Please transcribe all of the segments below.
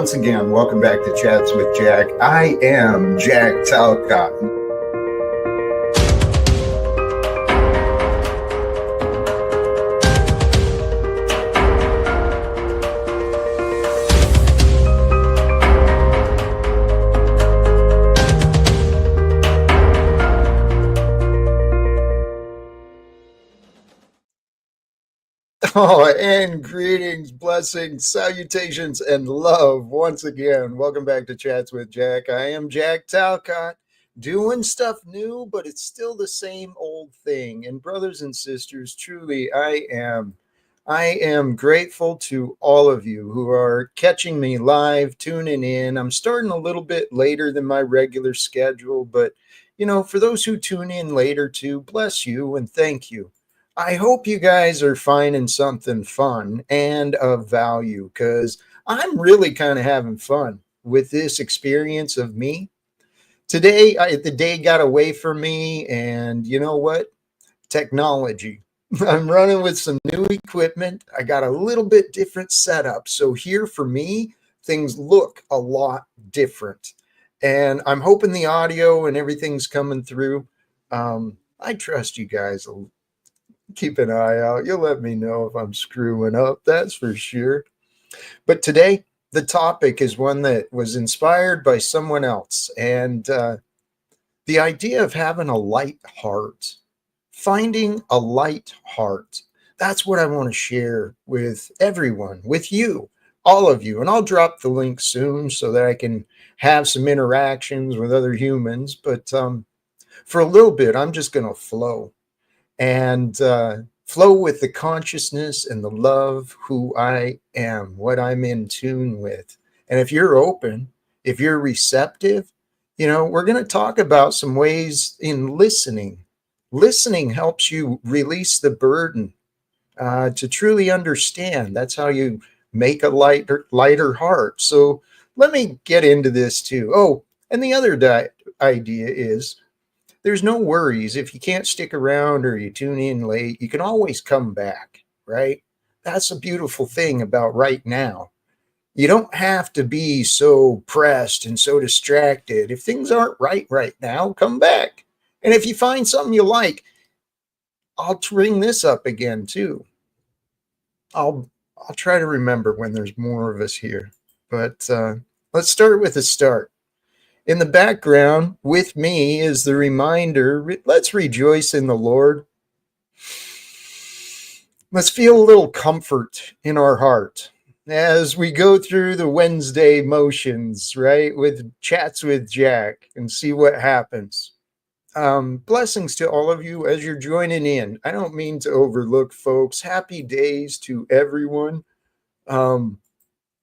once again, welcome back to Chats with Jack. I am Jack Talcott. Oh, and greetings, blessings, salutations, and love once again. Welcome back to Chats with Jack. I am Jack Talcott, doing stuff new, but it's still the same old thing. And brothers and sisters, truly, I am grateful to all of you who are catching me live, tuning in. I'm starting a little bit later than my regular schedule, but for those who tune in later too, bless you and thank you. I hope you guys are finding something fun and of value because I'm really kind of having fun with this experience of me. Today, the day got away from me, and you know what? Technology. I'm running with some new equipment. I got a little bit different setup. So here for me, things look a lot different. And I'm hoping the audio and everything's coming through. I trust you guys. Keep an eye out. You'll let me know if I'm screwing up, that's for sure. But today, the topic is one that was inspired by someone else. And the idea of having a light heart, finding a light heart. That's what I want to share with everyone, with you, all of you. And I'll drop the link soon so that I can have some interactions with other humans. But for a little bit, I'm just going to flow and flow with the consciousness and the love who I am, what I'm in tune with. And if you're open, if you're receptive, we're going to talk about some ways in listening. Listening helps you release the burden to truly understand. That's how you make a lighter heart. So let me get into this too. Oh, and the other idea is there's no worries. If you can't stick around or you tune in late, you can always come back, right? That's a beautiful thing about right now. You don't have to be so pressed and so distracted. If things aren't right now, come back. And if you find something you like, I'll bring this up again too. I'll try to remember when there's more of us here. But let's start with the start. In the background with me is the reminder, let's rejoice in the Lord. Let's feel a little comfort in our heart as we go through the Wednesday motions, right? With Chats with Jack and see what happens. Blessings to all of you as you're joining in. I don't mean to overlook folks. Happy days to everyone.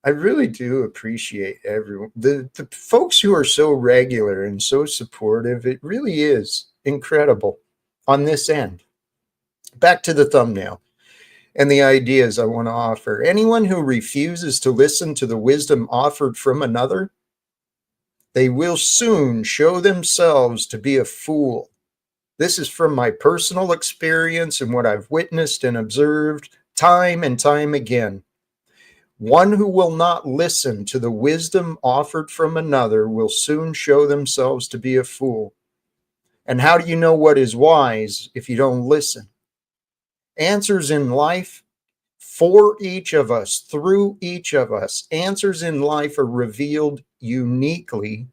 I really do appreciate everyone. The folks who are so regular and so supportive, it really is incredible on this end. Back to the thumbnail and the ideas I want to offer. Anyone who refuses to listen to the wisdom offered from another, they will soon show themselves to be a fool. This is from my personal experience and what I've witnessed and observed time and time again. One who will not listen to the wisdom offered from another will soon show themselves to be a fool. And how do you know what is wise if you don't listen? Answers in life for each of us, through each of us. Answers in life are revealed uniquely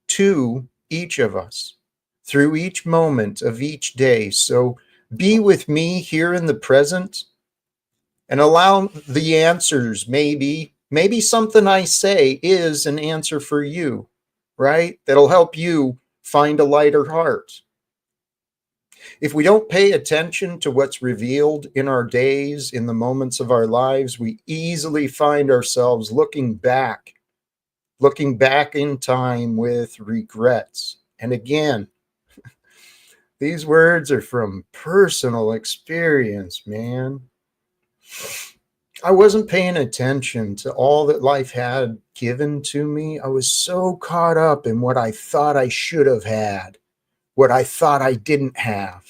to each of us through each moment of each day. So be with me here in the present. And allow the answers, maybe something I say is an answer for you, right? That'll help you find a lighter heart. If we don't pay attention to what's revealed in our days, in the moments of our lives, we easily find ourselves looking back in time with regrets. And again, these words are from personal experience, man. I wasn't paying attention to all that life had given to me. I was so caught up in what I thought I should have had, what I thought I didn't have.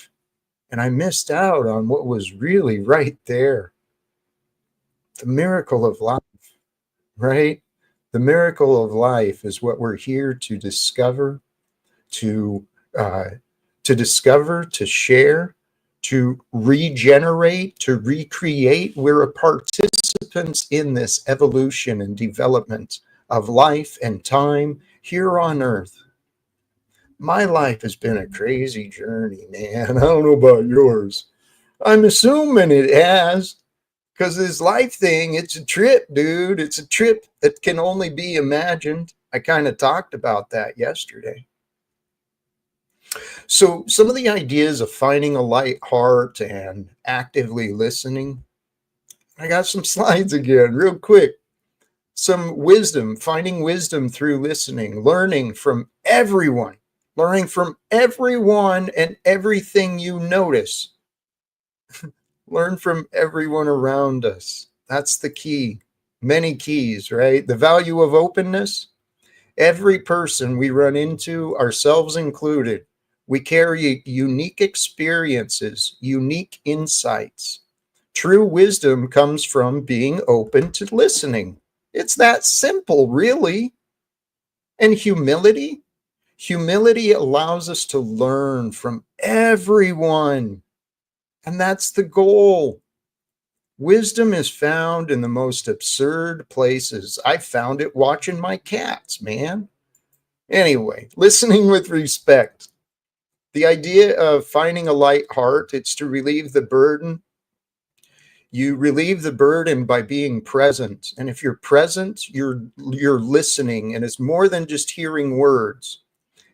And I missed out on what was really right there. The miracle of life, right? The miracle of life is what we're here to discover, to uh, to share, to regenerate, to recreate. We're a participants in this evolution and development of life and time here on Earth. My life has been a crazy journey, man. I don't know about yours. I'm assuming it has. Because this life thing, it's a trip, dude. It's a trip that can only be imagined. I kind of talked about that yesterday. So, some of the ideas of finding a light heart and actively listening, I got some slides again, real quick. Some wisdom, finding wisdom through listening, learning from everyone and everything you notice. Learn from everyone around us. That's the key. Many keys, right? The value of openness. Every person we run into, ourselves included, we carry unique experiences, unique insights. True wisdom comes from being open to listening. It's that simple, really. And humility. Humility allows us to learn from everyone. And that's the goal. Wisdom is found in the most absurd places. I found it watching my cats, man. Anyway, listening with respect. The idea of finding a light heart, it's to relieve the burden. You relieve the burden by being present. And if you're present, you're listening, and it's more than just hearing words.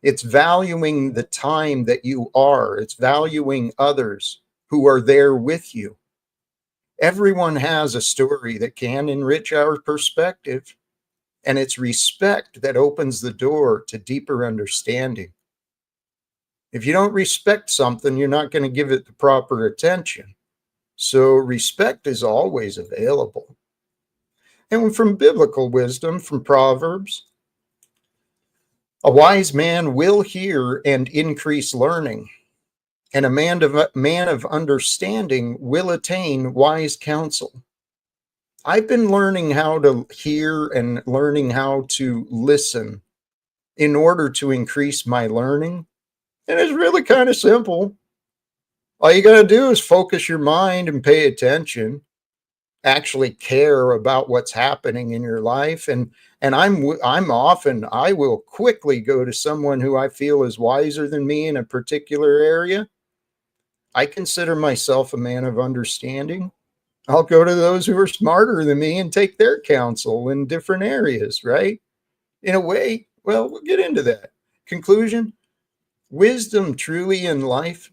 It's valuing the time that you are. It's valuing others who are there with you. Everyone has a story that can enrich our perspective, and it's respect that opens the door to deeper understanding. If you don't respect something, you're not going to give it the proper attention. So respect is always available. And from biblical wisdom, from Proverbs, a wise man will hear and increase learning, and a man of understanding will attain wise counsel. I've been learning how to hear and learning how to listen in order to increase my learning. And it's really kind of simple. All you got to do is focus your mind and pay attention, actually care about what's happening in your life. And I will quickly go to someone who I feel is wiser than me in a particular area. I consider myself a man of understanding. I'll go to those who are smarter than me and take their counsel in different areas, right? In a way, well, we'll get into that. Conclusion: wisdom truly in life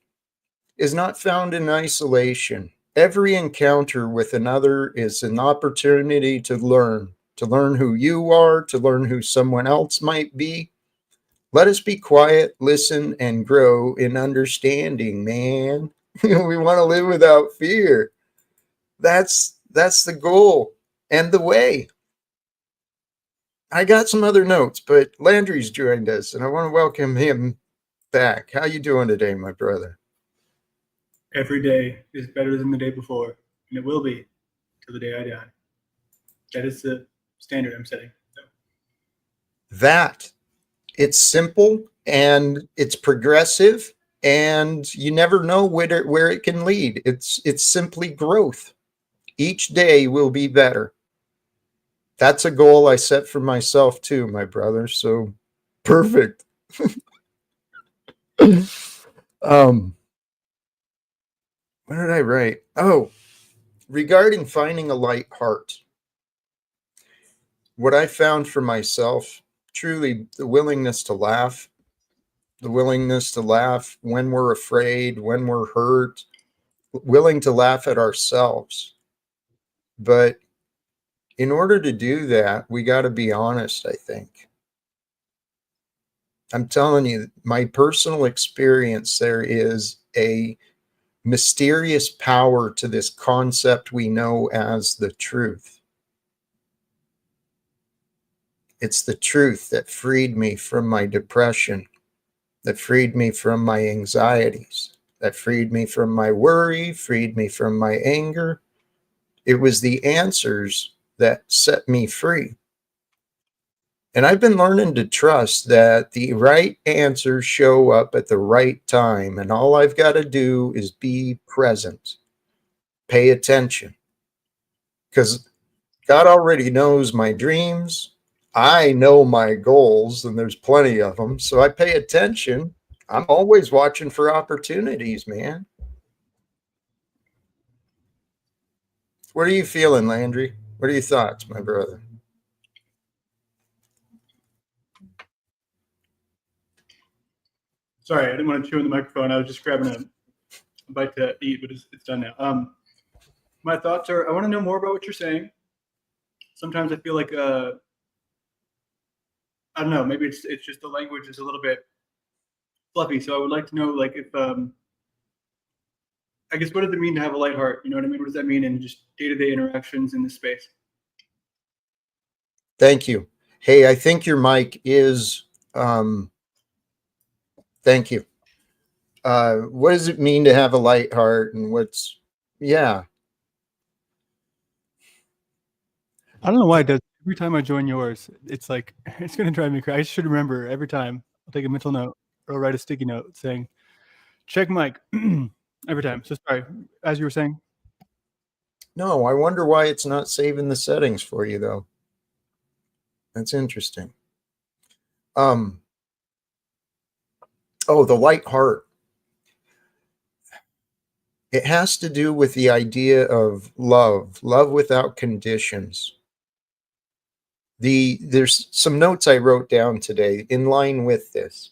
is not found in isolation. Every encounter with another is an opportunity to learn who you are, to learn who someone else might be. Let us be quiet, listen, and grow in understanding, man. We want to live without fear. That's the goal and the way. I got some other notes, but Landry's joined us, and I want to welcome him back. How you doing today, my brother? Every day is better than the day before, and it will be till the day I die. That is the standard I'm setting. So, That it's simple and it's progressive, and you never know where it can lead. It's simply growth. Each day will be better. That's a goal I set for myself too, my brother. So perfect. um, what did I write? Oh, regarding finding a light heart. What I found for myself, truly the willingness to laugh when we're afraid, when we're hurt, willing to laugh at ourselves. But in order to do that, we got to be honest, I think. I'm telling you, my personal experience, there is a mysterious power to this concept we know as the truth. It's the truth that freed me from my depression, that freed me from my anxieties, that freed me from my worry, freed me from my anger. It was the answers that set me free. And I've been learning to trust that the right answers show up at the right time. And all I've got to do is be present, pay attention. Because God already knows my dreams. I know my goals, and there's plenty of them. So I pay attention. I'm always watching for opportunities, man. What are you feeling, Landry? What are your thoughts, my brother? Sorry, I didn't want to chew in the microphone. I was just grabbing a bite to eat, but it's done now. My thoughts are: I want to know more about what you're saying. Sometimes I feel like I don't know. Maybe it's just the language is a little bit fluffy. So I would like to know, like, if I guess, what does it mean to have a light heart? You know what I mean? What does that mean in just day-to-day interactions in this space? Thank you. Hey, I think your mic is. Thank you. What does it mean to have a light heart, and what's? Yeah, I don't know why it does. Every time I join yours, it's like it's gonna drive me crazy. I should remember every time. I'll take a mental note or write a sticky note saying check mic every time. So sorry, as you were saying. no, I wonder why it's not saving the settings for you though. That's interesting. Um, oh, the light heart. It has to do with the idea of love without conditions. There's some notes I wrote down today in line with this,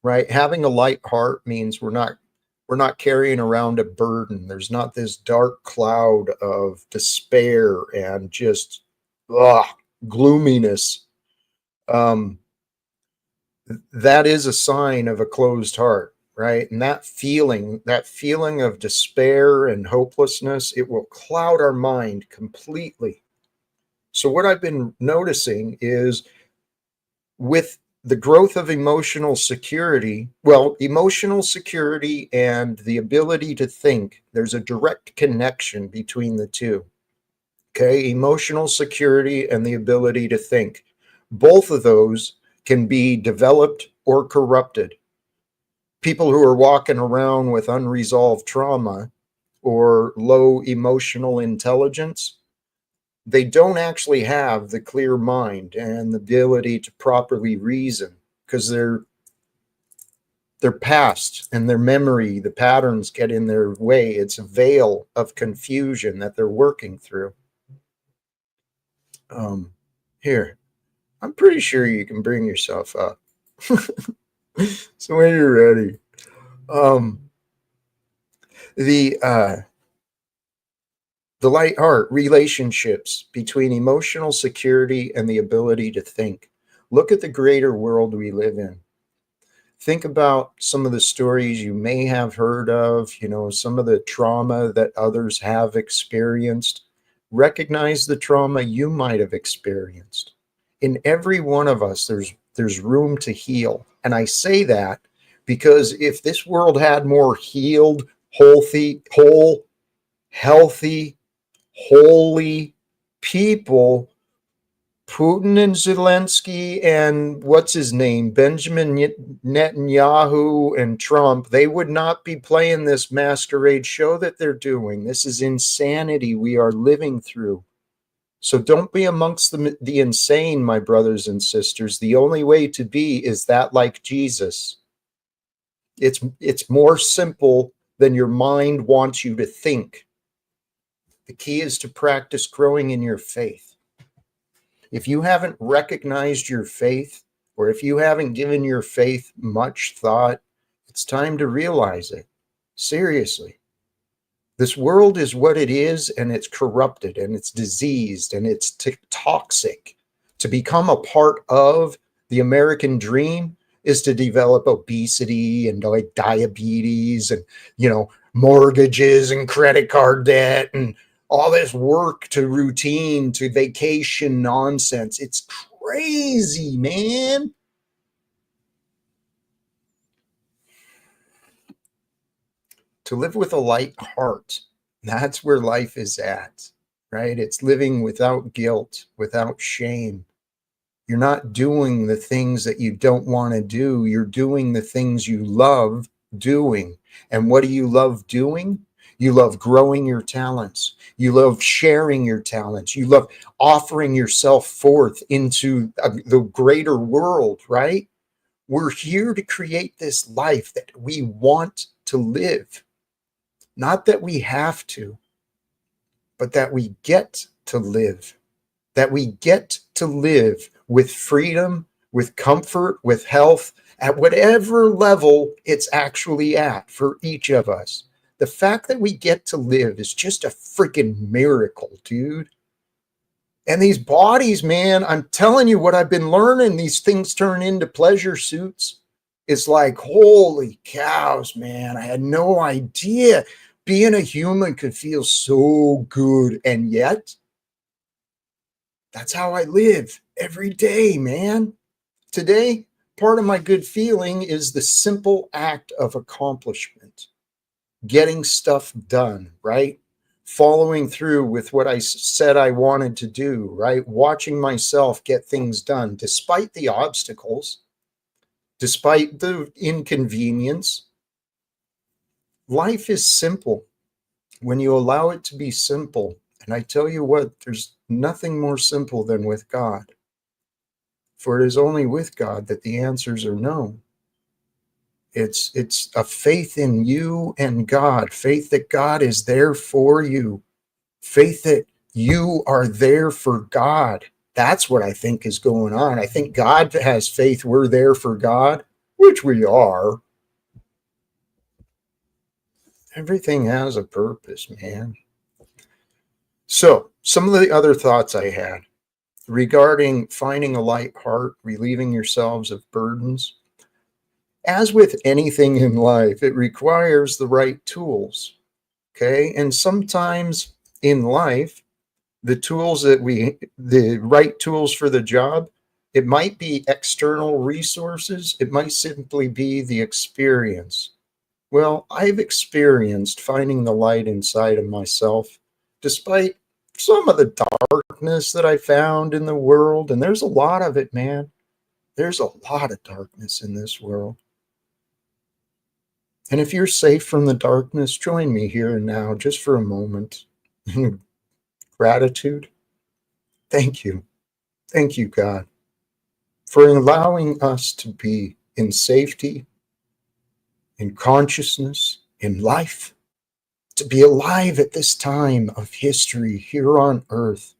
right? Having a light heart means we're not carrying around a burden. There's not this dark cloud of despair and just ugh, gloominess. Um, that is a sign of a closed heart, right? And that feeling of despair and hopelessness, it will cloud our mind completely. So what I've been noticing is with the growth of emotional security, well, emotional security and the ability to think, there's a direct connection between the two. Okay, emotional security and the ability to think. Both of those can be developed or corrupted. People who are walking around with unresolved trauma or low emotional intelligence, they don't actually have the clear mind and the ability to properly reason because their past and their memory, the patterns get in their way. It's a veil of confusion that they're working through. Um, Here, I'm pretty sure you can bring yourself up. So when you're ready, um, the uh, the light heart relationships between emotional security and the ability to think. Look at the greater world we live in. Think about some of the stories you may have heard of, some of the trauma that others have experienced. Recognize the trauma you might have experienced. In every one of us, there's room to heal. And I say that because if this world had more healed, healthy, holy people, Putin and Zelensky and what's his name, Benjamin Netanyahu and Trump, they would not be playing this masquerade show that they're doing. This is insanity we are living through. So don't be amongst the insane, my brothers and sisters. The only way to be is that like Jesus. It's more simple than your mind wants you to think. The key is to practice growing in your faith. If you haven't recognized your faith, or if you haven't given your faith much thought, it's time to realize it. Seriously. This world is what it is, and it's corrupted, and it's diseased, and it's toxic. To become a part of the American dream is to develop obesity and like diabetes and, mortgages and credit card debt and all this work to routine to vacation nonsense. It's crazy, man. To live with a light heart, that's where life is at, right? It's living without guilt, without shame. You're not doing the things that you don't want to do. You're doing the things you love doing. And what do you love doing? You love growing your talents. You love sharing your talents. You love offering yourself forth into the greater world, right? We're here to create this life that we want to live. Not that we have to, but that we get to live. That we get to live with freedom, with comfort, with health, at whatever level it's actually at for each of us. The fact that we get to live is just a freaking miracle, dude. And these bodies, man, I'm telling you what I've been learning, these things turn into pleasure suits. It's like, holy cows, man. I had no idea being a human could feel so good. And yet, that's how I live every day, man. Today, part of my good feeling is the simple act of accomplishment, getting stuff done, right? Following through with what I said I wanted to do, right? Watching myself get things done despite the obstacles, despite the inconvenience. Life is simple when you allow it to be simple. And I tell you what, there's nothing more simple than with God. For it is only with God that the answers are known. It's a faith in you and God, faith that God is there for you, faith that you are there for God. That's what I think is going on. I think God has faith we're there for God, which we are. Everything has a purpose, man. So, some of the other thoughts I had regarding finding a light heart, relieving yourselves of burdens. As with anything in life, it requires the right tools. Okay. And sometimes in life, the right tools for the job, it might be external resources, it might simply be the experience. Well, I've experienced finding the light inside of myself, despite some of the darkness that I found in the world. And there's a lot of it, man. There's a lot of darkness in this world. And if you're safe from the darkness, join me here and now just for a moment. Gratitude. Thank you. Thank you, God, for allowing us to be in safety, in consciousness, in life, to be alive at this time of history here on earth.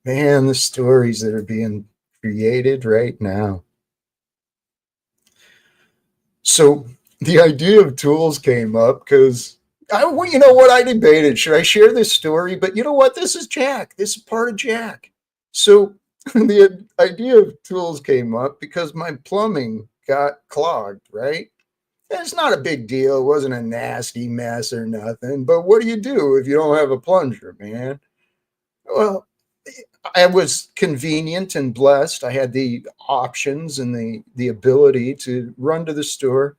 Man, the stories that are being created right now. So the idea of tools came up because you know what, I debated, should I share this story? But you know what? This is Jack. This is part of Jack. So the idea of tools came up because my plumbing got clogged, right? It's not a big deal. It wasn't a nasty mess or nothing. But what do you do if you don't have a plunger, man? Well, I was convenient and blessed. I had the options and the ability to run to the store,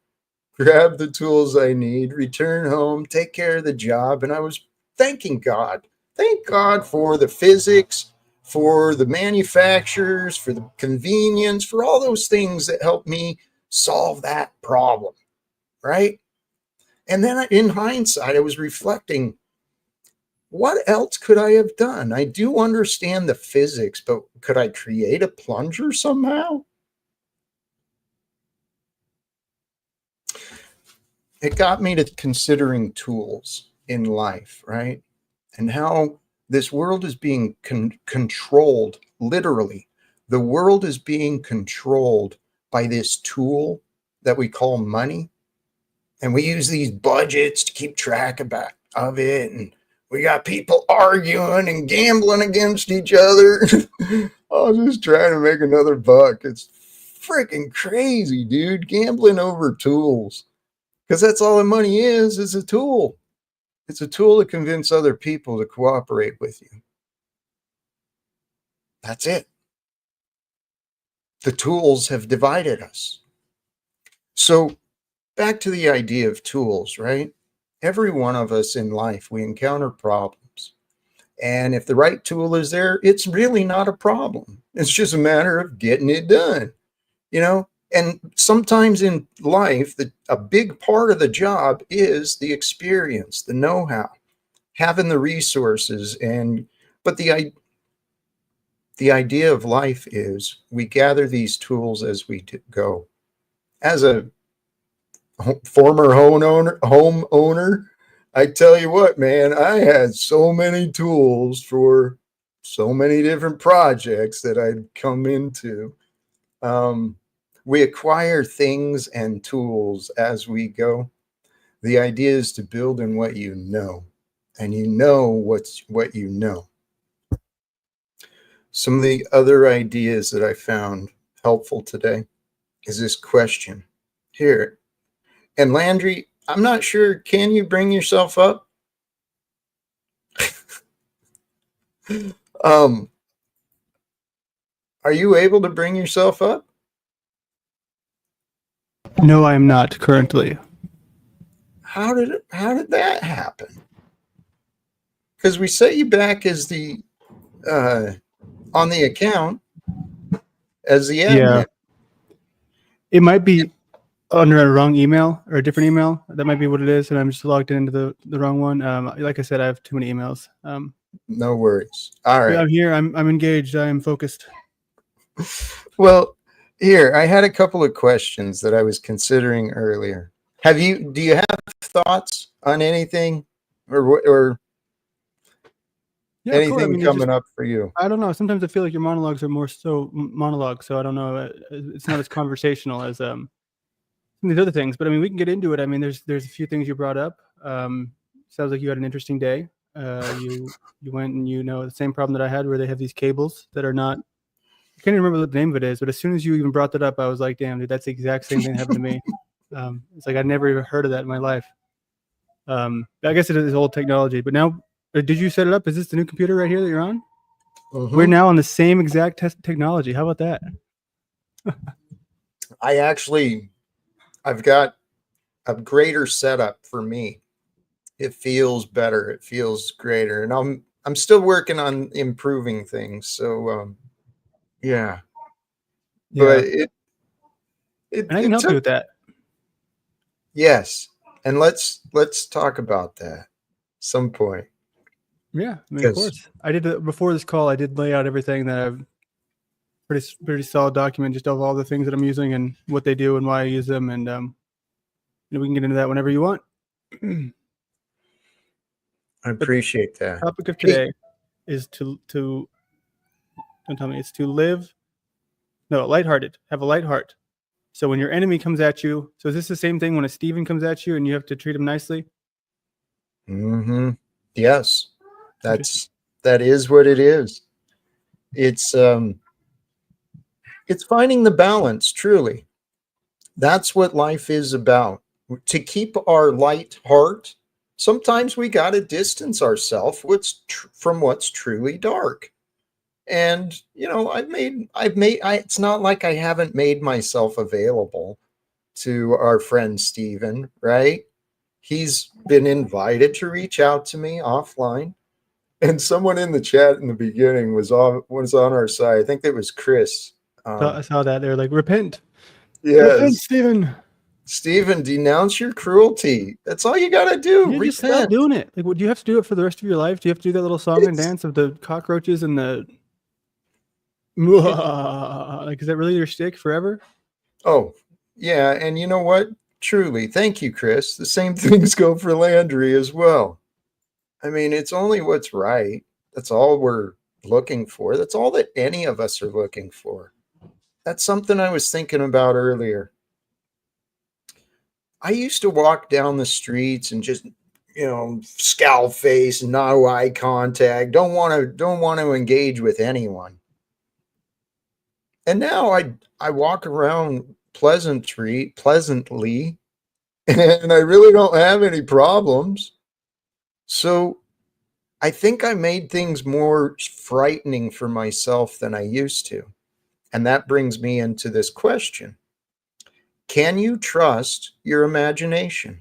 grab the tools I need, return home, take care of the job. And I was thanking God. Thank God for the physics, for the manufacturers, for the convenience, for all those things that helped me solve that problem. Right. And then in hindsight, I was reflecting, what else could I have done? I do understand the physics, but could I create a plunger somehow? It got me to considering tools in life, right? And how this world is being controlled, literally. The world is being controlled by this tool that we call money. And we use these budgets to keep track of it. And we got people arguing and gambling against each other. I was just trying to make another buck. It's freaking crazy, dude. Gambling over tools. Because that's all the money is a tool. It's a tool to convince other people to cooperate with you. That's it. The tools have divided us. So back to the idea of tools, right? Every one of us in life, we encounter problems. And if the right tool is there, it's really not a problem. It's just a matter of getting it done, you know? And sometimes in life, a big part of the job is the experience, the know-how, having the resources. But the idea of life is we gather these tools as we go. As a former homeowner, I tell you what, man, I had so many tools for so many different projects that I'd come into. Um, we acquire things and tools as we go. The idea is to build in what you know, and you know what you know. Some of the other ideas that I found helpful today is this question here. And Landry, I'm not sure, can you bring yourself up? um, are you able to bring yourself up? No, I am not currently. How did that happen? Because we set you back as the uh, on the account as the Yeah. admin. It might be under a wrong email or a different email. That might be what it is, and I'm just logged into the wrong one. Like I said, I have too many emails. No worries. All But right. I'm here. I'm engaged. I am focused. Well, here I had a couple of questions that I was considering earlier. Do you have thoughts on anything, or Yeah, of course. I anything mean, it's coming just up for you? I don't know. Sometimes I feel like your monologues are more so monologues, so I don't know. It's not as conversational as some of these other things. But I mean, we can get into it. I mean, there's a few things you brought up. Sounds like you had an interesting day. You went and the same problem that I had, where they have these cables that are not. I can't even remember what the name of it is, but as soon as you even brought that up, I was like, "Damn, dude, that's the exact same thing that happened to me." It's like I'd never even heard of that in my life. I guess it is old technology, but now, did you set it up? Is this the new computer right here that you're on? We're Mm-hmm. now on the same exact technology. How about that? I actually, I've got a greater setup for me. It feels better. It feels greater, and I'm still working on improving things. So yeah, Yeah, but and I can it help you took, with that. yes, and let's talk about that some point Yeah, I mean, of because course. I did before this call. I did lay out everything that I've pretty solid document just of all the things that I'm using and what they do and why I use them, and we can get into that whenever you want. I But appreciate the that. topic of Hey, today is to don't tell me it's to live no lighthearted, have a light heart. So when your enemy comes at you, so is this the same thing when a Steven comes at you and you have to treat him nicely? mm-hmm. Yes, Interesting. that is what it is. It's um, it's finding the balance. Truly, that's what life is about. To keep our light heart, sometimes we got to distance ourselves from what's truly dark. And it's not like I haven't made myself available to our friend Steven, right? He's been invited to reach out to me offline. And someone in the chat in the beginning was on our side. I think it was Chris. So I Um, saw that they're like, repent, yes, Steven. Stephen, denounce your cruelty. That's all you got to do. Yeah, just stop Repent. doing it. Like, what do you have to do it for the rest of your life? Do you have to do that little song and It's dance of the cockroaches and the it. like? Is that really your shtick forever? Oh, yeah, and you know what? Truly, thank you, Chris. The same things go for Landry as well. I mean, it's only what's right. That's all we're looking for. That's all that any of us are looking for. That's something I was thinking about earlier. I used to walk down the streets and just, scowl face, no eye contact, don't want to engage with anyone. And now I walk around pleasantly, and I really don't have any problems. So I think I made things more frightening for myself than I used to. And that brings me into this question. Can you trust your imagination?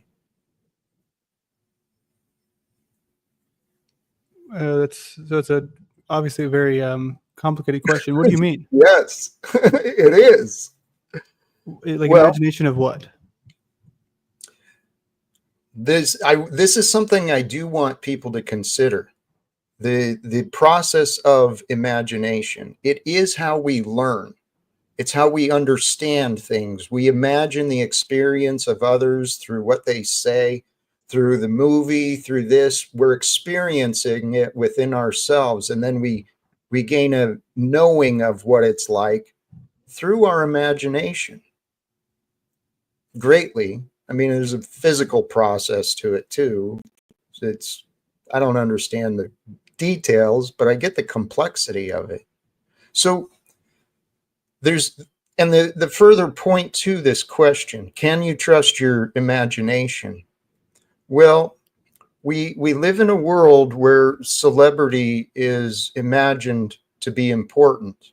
It's a obviously a very complicated question. What do you mean? Yes, it is. Like Well, imagination of what? this is something I do want people to consider. The process of imagination. It is how we learn. It's how we understand things. We imagine the experience of others through what they say, through the movie, through this. We're experiencing it within ourselves, and then we gain a knowing of what it's like through our imagination. Greatly. I mean, there's a physical process to it too. It's I don't understand the details, but I get the complexity of it. So there's and the further point to this question, can you trust your imagination? Well, we live in a world where celebrity is imagined to be important,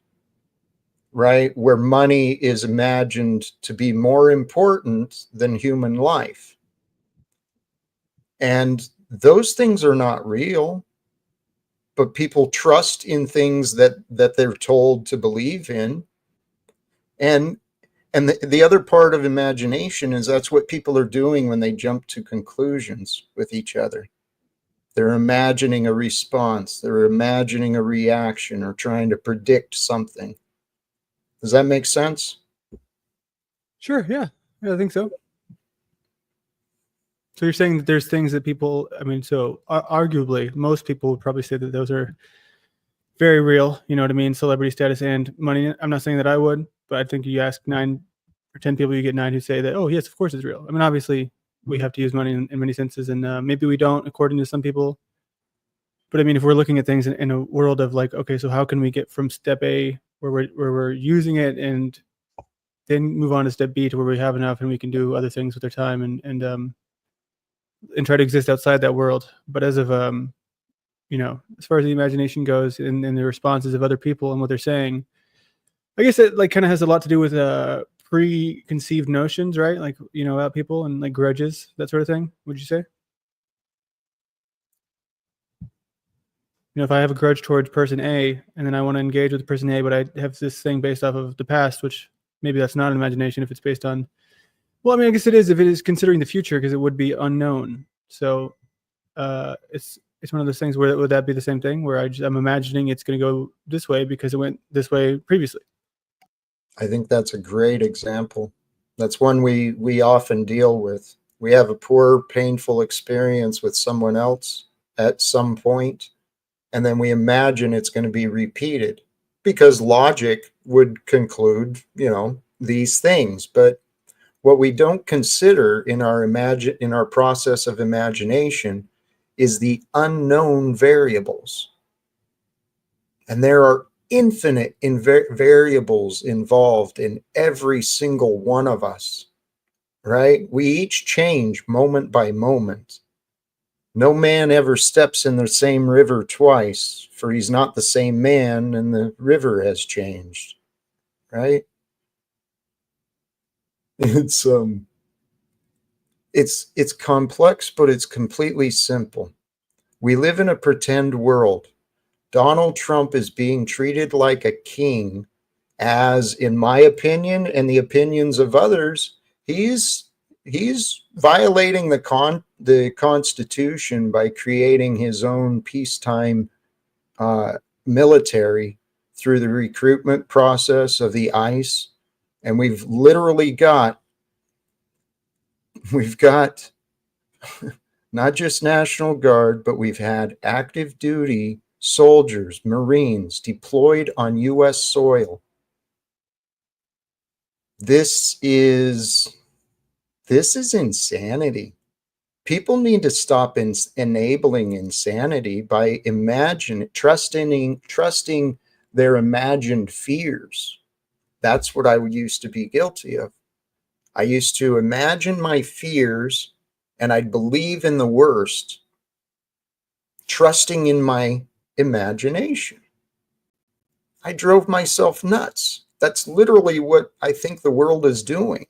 right? Where money is imagined to be more important than human life. And those things are not real, but people trust in things that they're told to believe in. And the other part of imagination is that's what people are doing when they jump to conclusions with each other. They're imagining a response, they're imagining a reaction, or trying to predict something. Does that make sense? Sure, yeah, I think so. So you're saying that there's things that people, I mean, so arguably, most people would probably say that those are very real. You know what I mean? Celebrity status and money. I'm not saying that I would, but I think you ask 9 or 10 people, you get 9 who say that. Oh, yes, of course it's real. I mean, obviously, we have to use money in many senses, and maybe we don't, according to some people. But I mean, if we're looking at things in a world of like, okay, so how can we get from step A where we're using it and then move on to step B to where we have enough and we can do other things with our time and try to exist outside that world. But as of as far as the imagination goes and the responses of other people and what they're saying, I guess it like kind of has a lot to do with preconceived notions, right? Like about people and like grudges, that sort of thing. Would you say? If I have a grudge towards person A and then I want to engage with person A, but I have this thing based off of the past, which maybe that's not an imagination if it's based on. Well, I mean, I guess it is if it is considering the future because it would be unknown. So it's one of those things where would that be the same thing where I'm imagining it's going to go this way because it went this way previously. I think that's a great example. That's one we often deal with. We have a poor, painful experience with someone else at some point, and then we imagine it's going to be repeated because logic would conclude, these things. But what we don't consider in our process of imagination is the unknown variables. And there are infinite variables involved in every single one of us, right? We each change moment by moment. No man ever steps in the same river twice, for he's not the same man, and the river has changed, right? It's it's complex, but it's completely simple. We live in a pretend world. Donald Trump is being treated like a king, as in my opinion and the opinions of others, he's violating the Constitution by creating his own peacetime uh, military through the recruitment process of the ICE, and we've got not just National Guard, but we've had active duty soldiers, Marines deployed on U.S. soil. This is insanity. People need to stop enabling insanity by trusting their imagined fears. That's what I used to be guilty of. I used to imagine my fears and I'd believe in the worst, trusting in my imagination. I drove myself nuts. That's literally what I think the world is doing.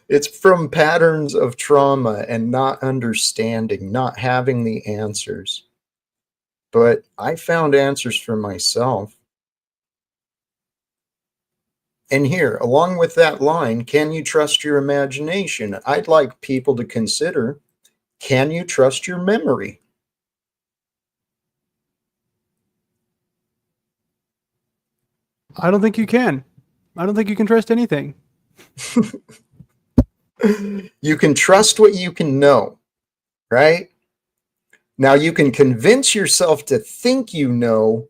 It's from patterns of trauma and not understanding, not having the answers. But I found answers for myself. And here, along with that line, can you trust your imagination? I'd like people to consider, can you trust your memory? I don't think you can. I don't think you can trust anything. You can trust what you can know, right? Now you can convince yourself to think you know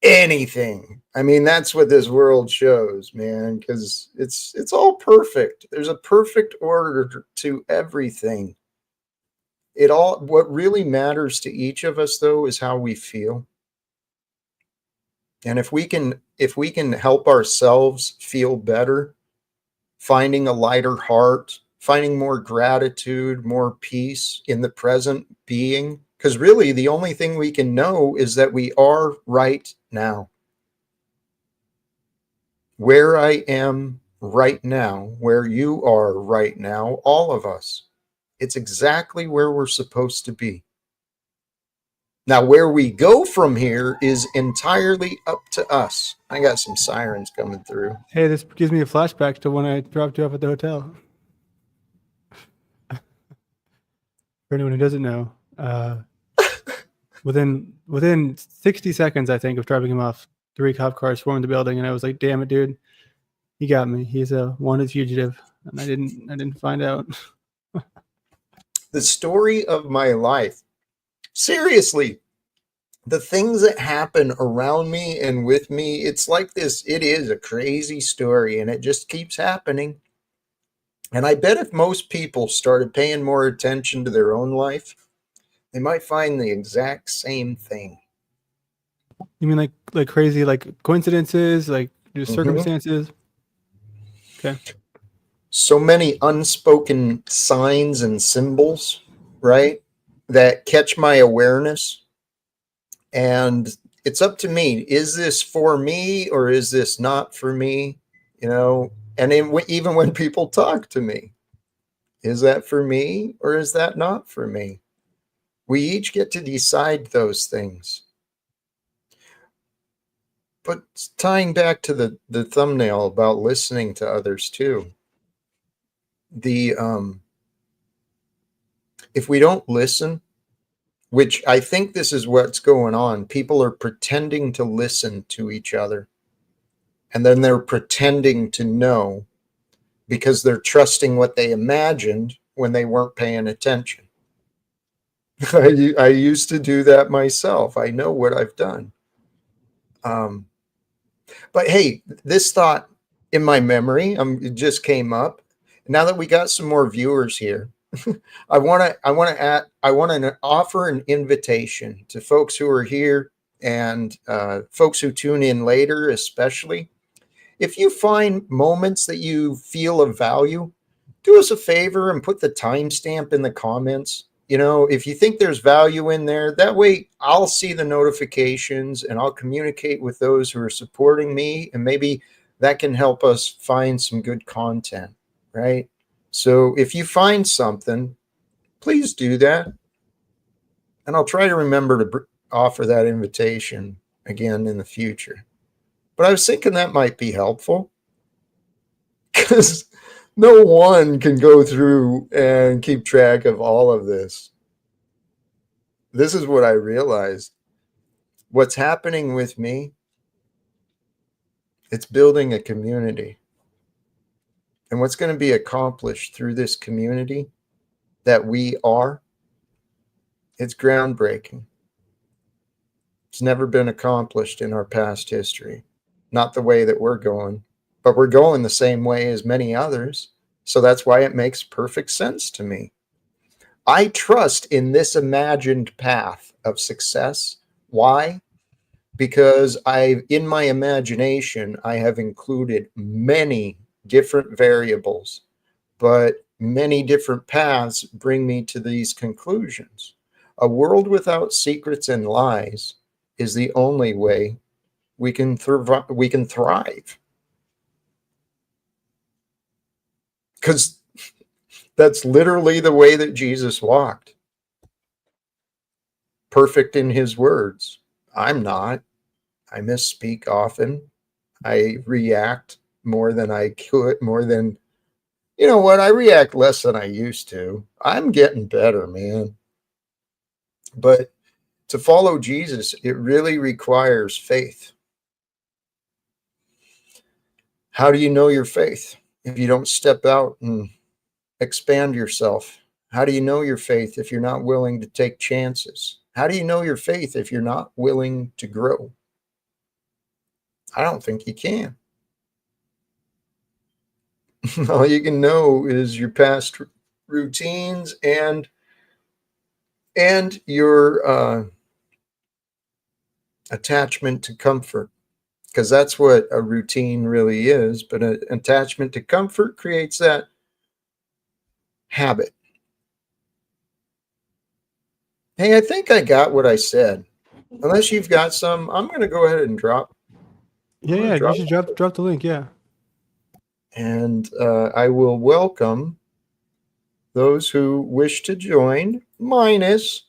anything. I mean, that's what this world shows, man, because it's all perfect. There's a perfect order to everything. It all what really matters to each of us though is how we feel. And if we can help ourselves feel better, finding a lighter heart, finding more gratitude, more peace in the present being, because really the only thing we can know is that we are right now. Where I am right now, where you are right now, all of us, it's exactly where we're supposed to be. Now, where we go from here is entirely up to us. I got some sirens coming through. Hey, this gives me a flashback to when I dropped you off at the hotel. For anyone who doesn't know, within 60 seconds, I think, of dropping him off, 3 cop cars swarmed the building, and I was like, "Damn it, dude, he got me. He's a wanted fugitive," and I didn't find out. The story of my life. Seriously, the things that happen around me and with me, it's like this. It is a crazy story, and it just keeps happening. And I bet if most people started paying more attention to their own life, they might find the exact same thing. You mean like crazy like coincidences, like just Mhm. circumstances? Okay. So many unspoken signs and symbols, right, that catch my awareness. And it's up to me. Is this for me or is this not for me? You know, and even when people talk to me, is that for me or is that not for me? We each get to decide those things. But tying back to the thumbnail about listening to others too, the if we don't listen, which I think this is what's going on, people are pretending to listen to each other, and then they're pretending to know because they're trusting what they imagined when they weren't paying attention. I used to do that myself. I know what I've done. Um, but hey, this thought in my memory, it just came up. Now that we got some more viewers here, I want to offer an invitation to folks who are here and folks who tune in later, especially. If you find moments that you feel of value, do us a favor and put the timestamp in the comments. You know, if you think there's value in there, that way I'll see the notifications and I'll communicate with those who are supporting me. And maybe that can help us find some good content, right? So if you find something, please do that. And I'll try to remember to offer that invitation again in the future. But I was thinking that might be helpful because no one can go through and keep track of all of this. This is what I realized. What's happening with me, it's building a community. And what's going to be accomplished through this community that we are, it's groundbreaking. It's never been accomplished in our past history. Not the way that we're going, but we're going the same way as many others. So that's why it makes perfect sense to me. I trust in this imagined path of success. Why? Because in my imagination, I have included many different variables, but many different paths bring me to these conclusions. A world without secrets and lies is the only way we can thrive. because that's literally the way that Jesus walked. Perfect in his words. I'm not. I misspeak often. I react more than I could, more than, you know what? I react less than I used to. I'm getting better, man. But to follow Jesus, it really requires faith. How do you know your faith if you don't step out and expand yourself? How do you know your faith if you're not willing to take chances? How do you know your faith if you're not willing to grow? I don't think you can. All you can know is your past routines and your attachment to comfort, because that's what a routine really is. But an attachment to comfort creates that habit. Hey, I think I got what I said. Unless you've got some, I'm going to go ahead and drop. I'm Yeah, going to yeah. You drop, should drop the link. Yeah. and I will welcome those who wish to join, minus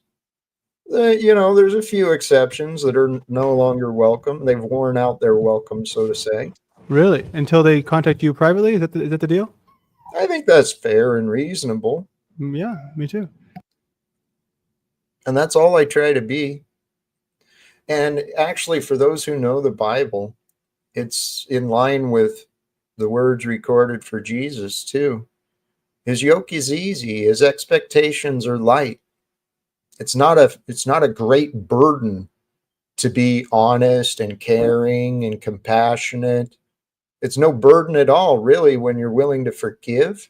there's a few exceptions that are no longer welcome. They've worn out their welcome, so to say. Really? Until they contact you privately? Is that the deal? I think that's fair and reasonable. Yeah, me too. And that's all I try to be. And actually, for those who know the Bible, it's in line with the words recorded for Jesus, too. His yoke is easy, his expectations are light. It's not a great burden to be honest and caring and compassionate. It's no burden at all, really, when you're willing to forgive,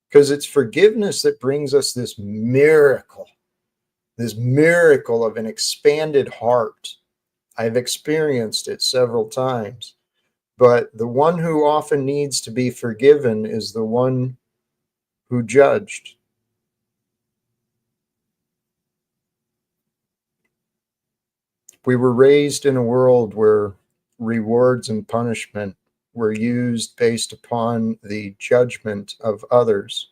because it's forgiveness that brings us this miracle of an expanded heart. I've experienced it several times, but the one who often needs to be forgiven is the one who judged. We were raised in a world where rewards and punishment were used based upon the judgment of others.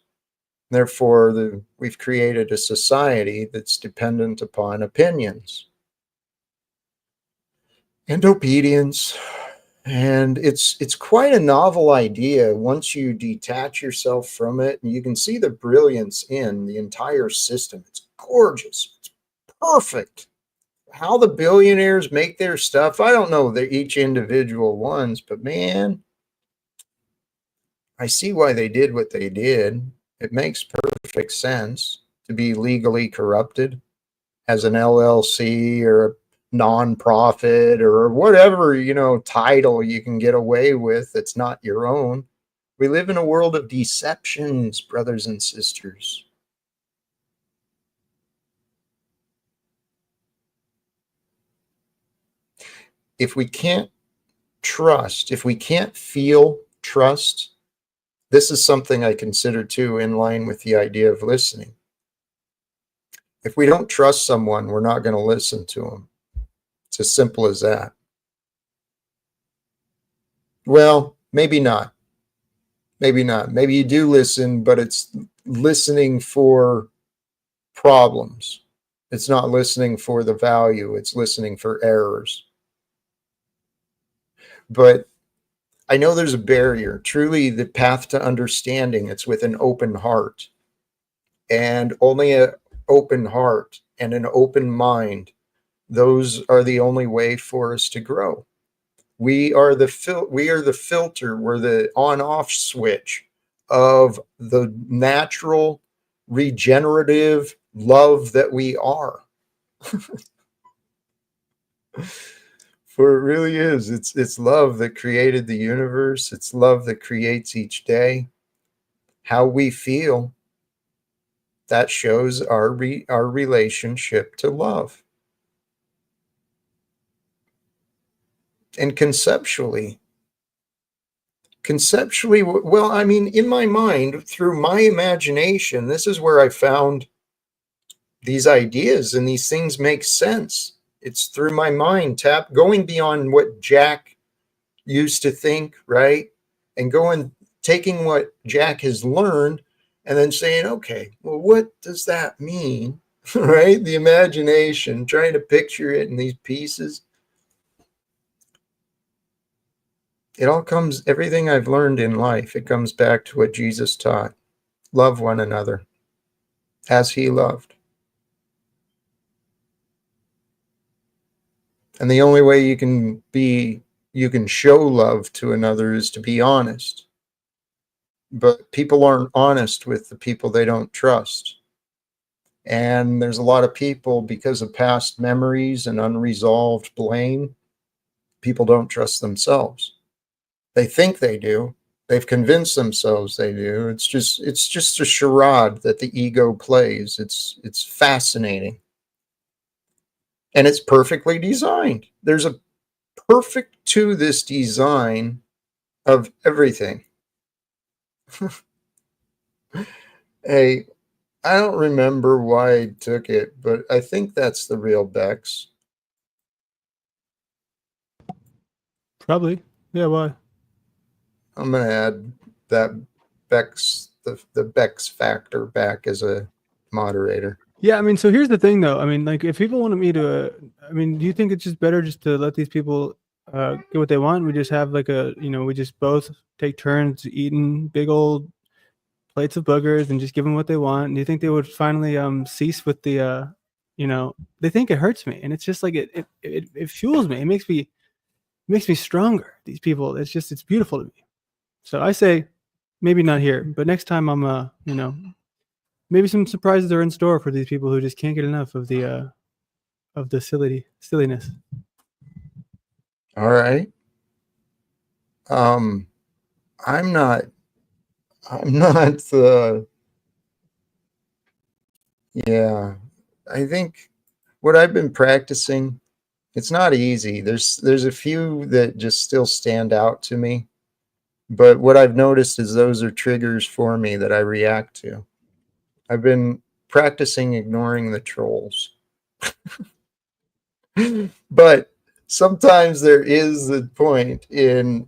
Therefore, we've created a society that's dependent upon opinions and obedience. And it's quite a novel idea once you detach yourself from it, and you can see the brilliance in the entire system. It's gorgeous. It's perfect. How the billionaires make their stuff, I don't know each individual ones, but man, I see why they did what they did. It makes perfect sense to be legally corrupted as an LLC or a nonprofit or whatever, title you can get away with that's not your own. We live in a world of deceptions, brothers and sisters. If we can't trust, if we can't feel trust, this is something I consider too in line with the idea of listening. If we don't trust someone, we're not going to listen to them. It's as simple as that. Well, maybe not. Maybe not. Maybe you do listen, but it's listening for problems. It's not listening for the value, it's listening for errors. But I know there's a barrier. Truly, the path to understanding, it's with an open heart. And only an open heart and an open mind, those are the only way for us to grow. We are the filter, we're the on-off switch of the natural regenerative love that we are. For it really is. It's love that created the universe. It's love that creates each day. How we feel, that shows our relationship to love. And conceptually, well, I mean, in my mind, through my imagination, this is where I found these ideas, and these things make sense. It's through my mind, going beyond what Jack used to think, right? And going taking what Jack has learned and then saying, okay, well, what does that mean? Right? The imagination, trying to picture it in these pieces. It all comes, everything I've learned in life, it comes back to what Jesus taught. Love one another as he loved. And the only way you can show love to another is to be honest. But people aren't honest with the people they don't trust. And there's a lot of people, because of past memories and unresolved blame, people don't trust themselves. They think they do. They've convinced themselves they do. It's just a charade that the ego plays. It's fascinating. And it's perfectly designed. There's a perfect to this design of everything. Hey, I don't remember why I took it, but I think that's the real Bex. Probably. Yeah, why? I'm gonna add that Bex, the Bex factor, back as a moderator. Yeah, I mean, so here's the thing, though. I mean, like, if people wanted me to, I mean, do you think it's just better just to let these people get what they want? We just have like we just both take turns eating big old plates of boogers and just give them what they want. And do you think they would finally cease with the, they think it hurts me, and it's just like it fuels me. It makes me stronger. These people, it's beautiful to me. So I say, maybe not here, but next time I'm maybe some surprises are in store for these people who just can't get enough of the silliness. All right. Um, I'm not. I'm not. Yeah. I think what I've been practicing. It's not easy. There's a few that just still stand out to me. But what I've noticed is those are triggers for me that I react to. I've been practicing ignoring the trolls. But sometimes there is a point in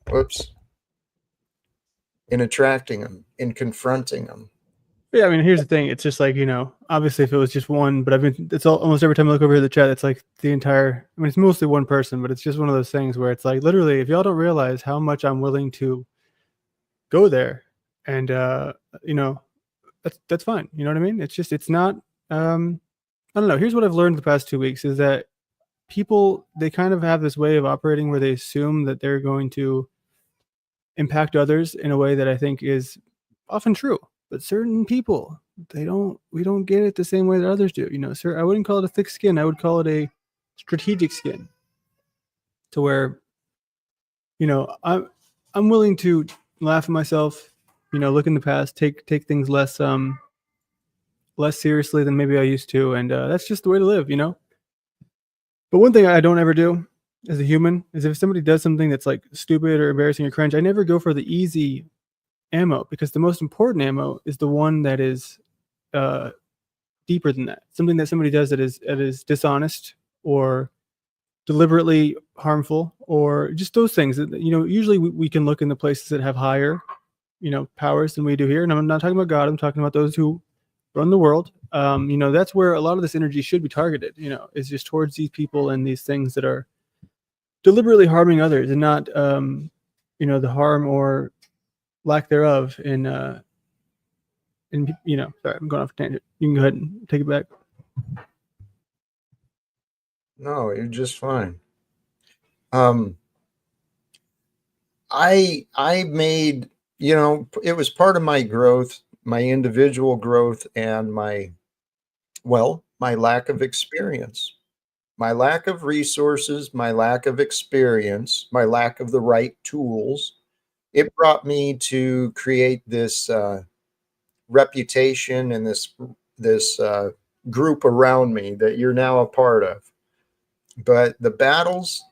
whoops, in attracting them, in confronting them. Yeah, I mean, here's the thing. It's just like, obviously if it was just one, but it's almost every time I look over here at the chat, it's like the entire, I mean, it's mostly one person, but it's just one of those things where it's like, literally, if y'all don't realize how much I'm willing to go there and, that's fine. You know what I mean? It's not, I don't know. Here's what I've learned the past 2 weeks is that people, they kind of have this way of operating where they assume that they're going to impact others in a way that I think is often true. But certain people, we don't get it the same way that others do. Sir, I wouldn't call it a thick skin. I would call it a strategic skin, to where, I'm willing to laugh at myself, look in the past, take things less seriously than maybe I used to, and that's just the way to live. But one thing I don't ever do as a human is if somebody does something that's like stupid or embarrassing or cringe, I never go for the easy ammo, because the most important ammo is the one that is deeper than that. Something that somebody does that is dishonest or deliberately harmful, or just those things that, usually we can look in the places that have higher, powers than we do here. And I'm not talking about God. I'm talking about those who run the world. That's where a lot of this energy should be targeted, is just towards these people and these things that are deliberately harming others, and not, the harm or lack thereof in sorry, I'm going off a tangent. You can go ahead and take it back. No, you're just fine. I made, it was part of my growth, my individual growth, and my lack of experience, my lack of resources, my lack of experience, my lack of the right tools. It brought me to create this reputation and this group around me that you're now a part of. But the battles,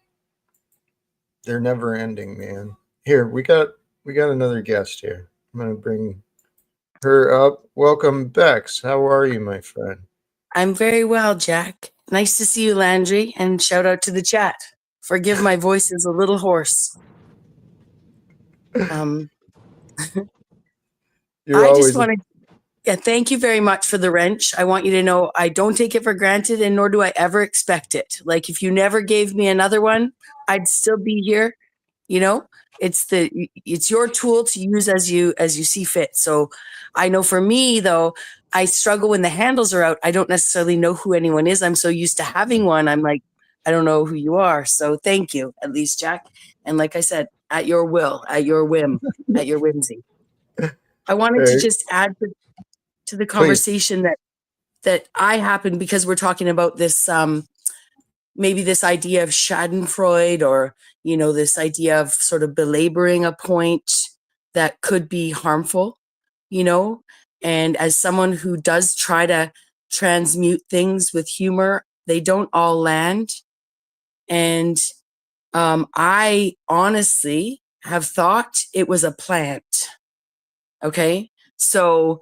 they're never ending, man. Here, we got another guest here. I'm gonna bring her up. Welcome, Bex. How are you, my friend? I'm very well, Jack. Nice to see you, Landry, and shout out to the chat. Forgive my voice is a little hoarse. Um, You're I just always wanted, yeah, thank you very much for the wrench. I want you to know I don't take it for granted, and nor do I ever expect it. Like if you never gave me another one, I'd still be here. You know, it's your tool to use as you see fit. So I know for me though, I struggle when the handles are out. I don't necessarily know who anyone is. I'm so used to having one. I'm like, I don't know who you are. So thank you, at least, Jack. And like I said, at your will, at your whim, at your whimsy. I wanted to okay. just add to the Please. conversation that I happened because we're talking about this maybe this idea of Schadenfreude, or this idea of sort of belaboring a point that could be harmful, you know and as someone who does try to transmute things with humor, they don't all land. And I honestly have thought it was a plant. Okay, so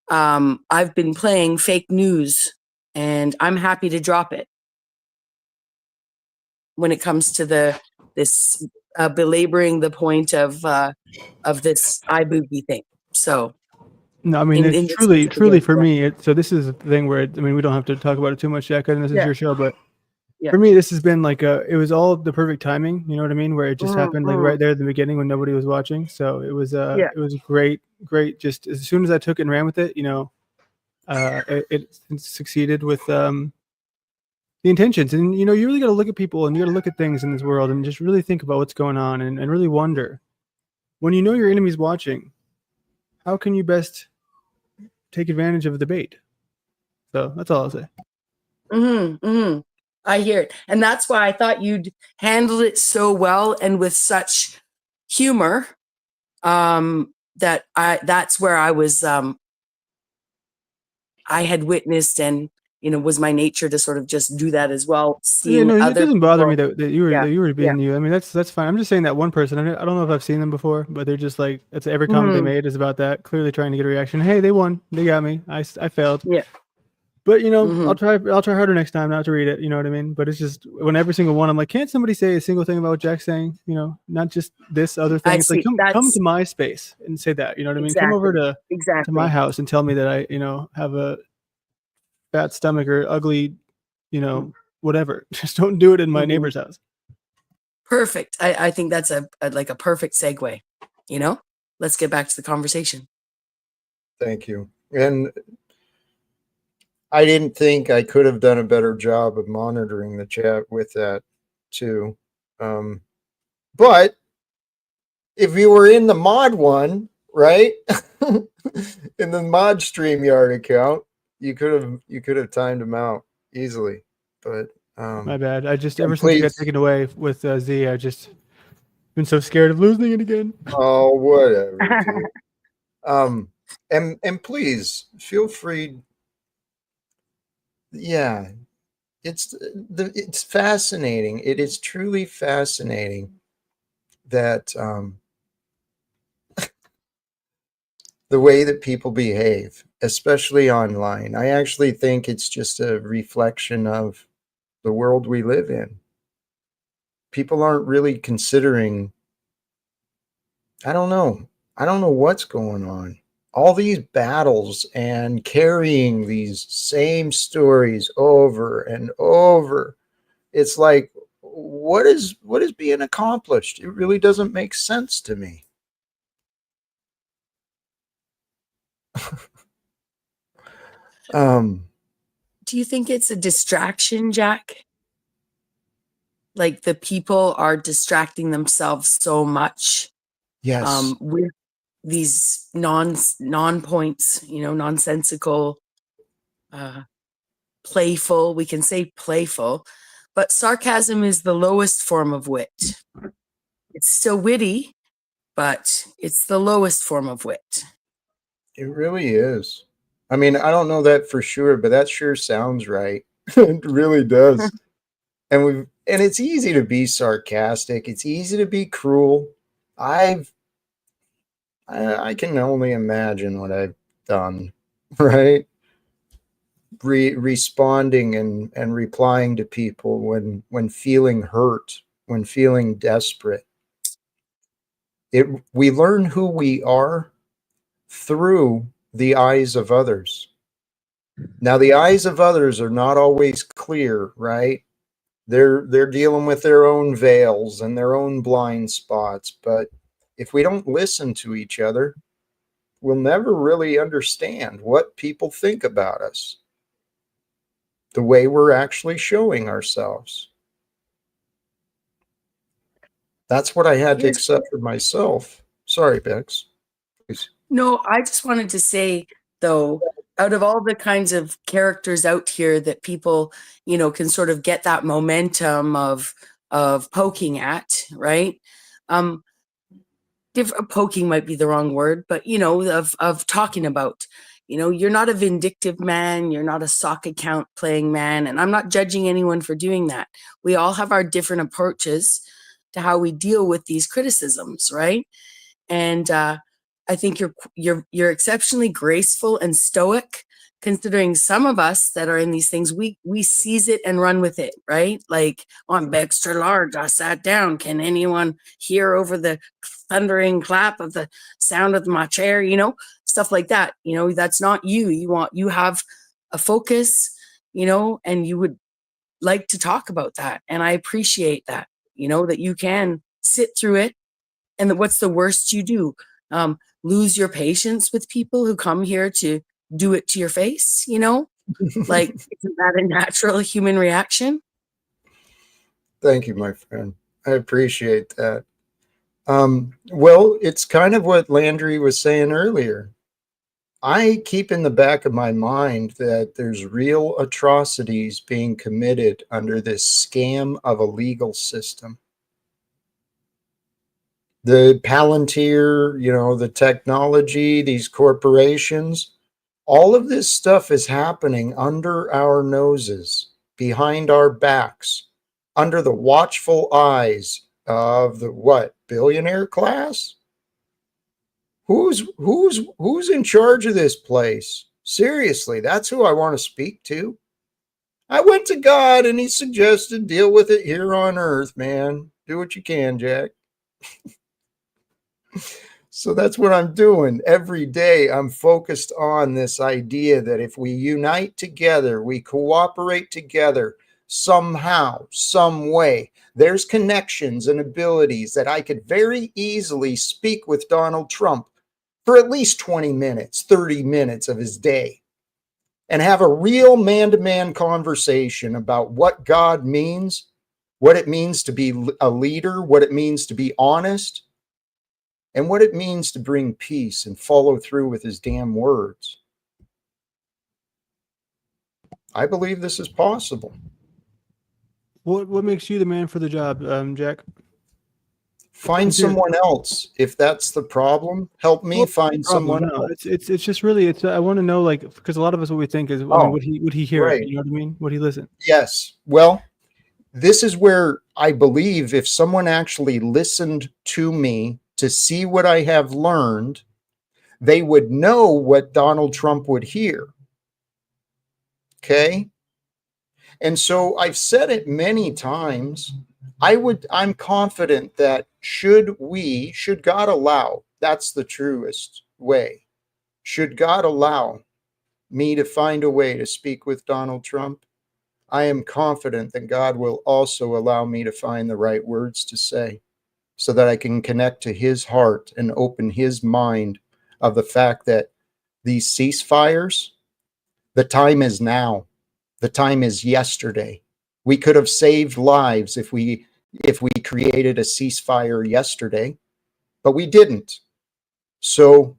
I've been playing fake news, and I'm happy to drop it when it comes to this belaboring the point of this iBoogie thing. So No, I mean in it's this truly, specific truly for instance, me. So this is a thing where I mean we don't have to talk about it too much, Jack. And this is yeah, your show, but yeah, for me this has been like it was all the perfect timing. You know what I mean? Where it just mm, happened like mm, right there at the beginning when nobody was watching. So yeah, it was great, great. Just as soon as I took it and ran with it, it succeeded with the intentions. And you really got to look at people and you got to look at things in this world and just really think about what's going on and really wonder when you know your enemy's watching, how can you best take advantage of the bait? So that's all I'll say. I hear it, and that's why I thought you'd handled it so well and with such humor. That's where I had witnessed, and was my nature to sort of just do that as well, Yeah, seeing no, it other doesn't bother me people. that you were Yeah, that you were yeah. being you. I mean, that's fine. I'm just saying that one person. I don't know if I've seen them before, but they're just like that's every comment they Hmm. made is about that. Clearly trying to get a reaction. Hey, they won. They got me. I failed. Yeah. But Hmm. I'll try harder next time not to read it. You know what I mean? But it's just when every single one, I'm like, can't somebody say a single thing about what Jack's saying? Not just this other I thing. It's like see. come to That's my space and say that. You know what I mean? Come over exactly, to my exactly. house and tell me that I have a fat stomach or ugly, you know whatever. Just don't do it in my Hmm. neighbor's house. Perfect. I think that's like a perfect segue. You know, let's get back to the conversation. Thank you. And I didn't think I could have done a better job of monitoring the chat with that too. Um, but if you were in the mod one, right? In the mod StreamYard account, you could have timed them out easily. But My bad. I just and ever since it got please, taken away with Z, I just been so scared of losing it again. oh whatever, dude. Um, and please feel free. Yeah, it's fascinating. It is truly fascinating that the way that people behave, especially online. I actually think it's just a reflection of the world we live in. People aren't really considering, I don't know. I don't know what's going on. All these battles and carrying these same stories over and over. It's like what is being accomplished? It really doesn't make sense to me. Um Do you think it's a distraction, Jack? Like the people are distracting themselves so much yes. with these non points, nonsensical, uh, playful. We can say playful, but sarcasm is the lowest form of wit. It's still witty, but it's the lowest form of wit. It really is. I mean, I don't know that for sure, but that sure sounds right. It really does. And it's easy to be sarcastic. It's easy to be cruel. I've I can only imagine what I've done, right? Responding and replying to people when feeling hurt, when feeling desperate. We learn who we are through the eyes of others. Now, the eyes of others are not always clear, right? They're dealing with their own veils and their own blind spots. But if we don't listen to each other, we'll never really understand what people think about us, the way we're actually showing ourselves. That's what I had to Here's accept for myself. Sorry, Bex. Please. No, I just wanted to say, though, out of all the kinds of characters out here that people, can sort of get that momentum of poking at, right? Um, poking might be the wrong word, but of talking about. You're not a vindictive man, you're not a sock account playing man, and I'm not judging anyone for doing that. We all have our different approaches to how we deal with these criticisms, right? And I think you're exceptionally graceful and stoic, considering some of us that are in these things, we seize it and run with it, right? Like, I'm extra large, I sat down, can anyone hear over the thundering clap of the sound of my chair, stuff like that. That's not you. You have a focus, and you would like to talk about that, and I appreciate that, that you can sit through it. And what's the worst you do? Lose your patience with people who come here to do it to your face, Like, isn't that a natural human reaction? Thank you, my friend. I appreciate that. Well, it's kind of what Landry was saying earlier. I keep in the back of my mind that there's real atrocities being committed under this scam of a legal system. The Palantir, the technology, these corporations, all of this stuff is happening under our noses, behind our backs, under the watchful eyes of the billionaire class? Who's in charge of this place? Seriously, that's who I want to speak to. I went to God and he suggested deal with it here on earth, man. Do what you can, Jack. So that's what I'm doing. Every day I'm focused on this idea that if we unite together, we cooperate together somehow, some way, there's connections and abilities that I could very easily speak with Donald Trump for at least 20 minutes, 30 minutes of his day and have a real man-to-man conversation about what God means, what it means to be a leader, what it means to be honest, and what it means to bring peace and follow through with his damn words. I believe this is possible. What makes you the man for the job, Jack? Find someone else if that's the problem. Help me find someone else. It's just really I want to know, like, because a lot of us what we think is would he hear right. it? You know what I mean? Would he listen? Yes. Well, this is where I believe if someone actually listened to me to see what I have learned, they would know what Donald Trump would hear. Okay. And so I've said it many times. I'm confident that should God allow, that's the truest way. Should God allow me to find a way to speak with Donald Trump, I am confident that God will also allow me to find the right words to say so that I can connect to his heart and open his mind of the fact that these ceasefires, the time is now. The time is yesterday. We could have saved lives if we created a ceasefire yesterday, but we didn't. So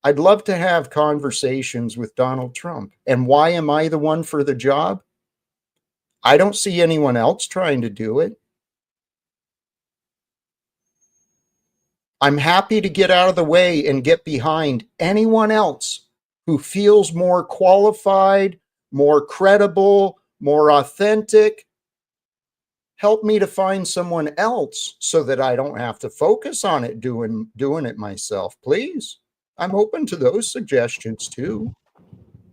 I'd love to have conversations with Donald Trump. And why am I the one for the job? I don't see anyone else trying to do it. I'm happy to get out of the way and get behind anyone else who feels more qualified, more credible, more authentic. Help me to find someone else so that I don't have to focus on it doing it myself, please. I'm open to those suggestions too.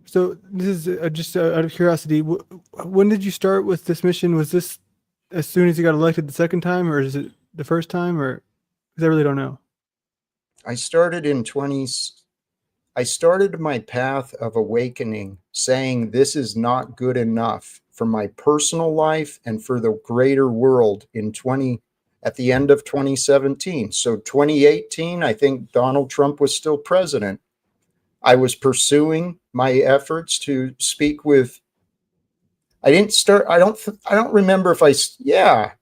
So this is just out of curiosity. When did you start with this mission? Was this as soon as you got elected the second time, or is it the first time, or? Because I really don't know. I started in 20s. I started my path of awakening saying this is not good enough for my personal life and for the greater world at the end of 2017. So 2018, I think Donald Trump was still president. I was pursuing my efforts to speak with I didn't start I don't remember if I yeah,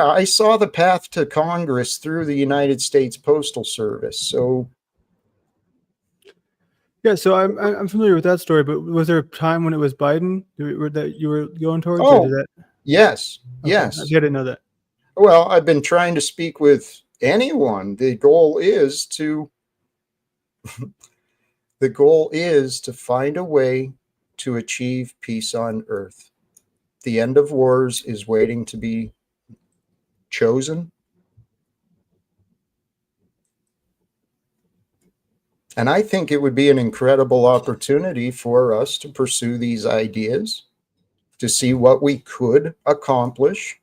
I saw the path to Congress through the United States Postal Service. So Yeah, so I'm familiar with that story, but was there a time when it was Biden that you were going towards, or did oh, that? yes, Okay, I yes. didn't know that. Well, I've been trying to speak with anyone. The goal is to find a way to achieve peace on earth. The end of wars is waiting to be chosen. And I think it would be an incredible opportunity for us to pursue these ideas, to see what we could accomplish.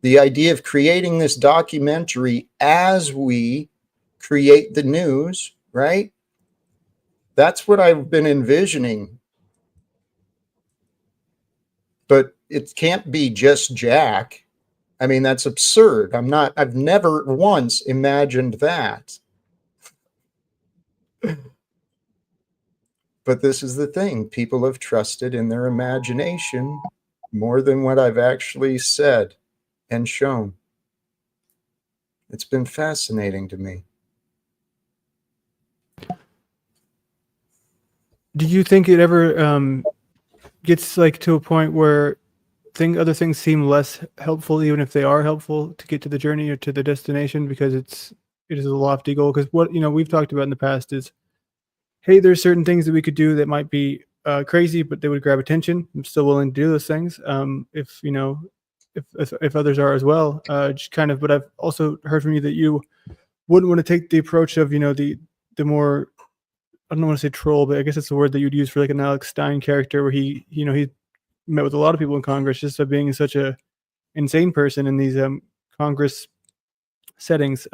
The idea of creating this documentary as we create the news, right? That's what I've been envisioning. But it can't be just Jack. I mean, that's absurd. I've never once imagined that. But this is the thing. People have trusted in their imagination more than what I've actually said and shown. It's been fascinating to me. Do you think it ever gets like to a point where other things seem less helpful, even if they are helpful to get to the journey or to the destination, because it is a lofty goal? Because what we've talked about in the past is, hey, there's certain things that we could do that might be crazy, but they would grab attention. I'm still willing to do those things. If if others are as well, just kind of. But I've also heard from you that you wouldn't want to take the approach of the more, I don't want to say troll, but I guess it's the word that you'd use for like an Alex Stein character, where he met with a lot of people in Congress just by being such a insane person in these Congress settings.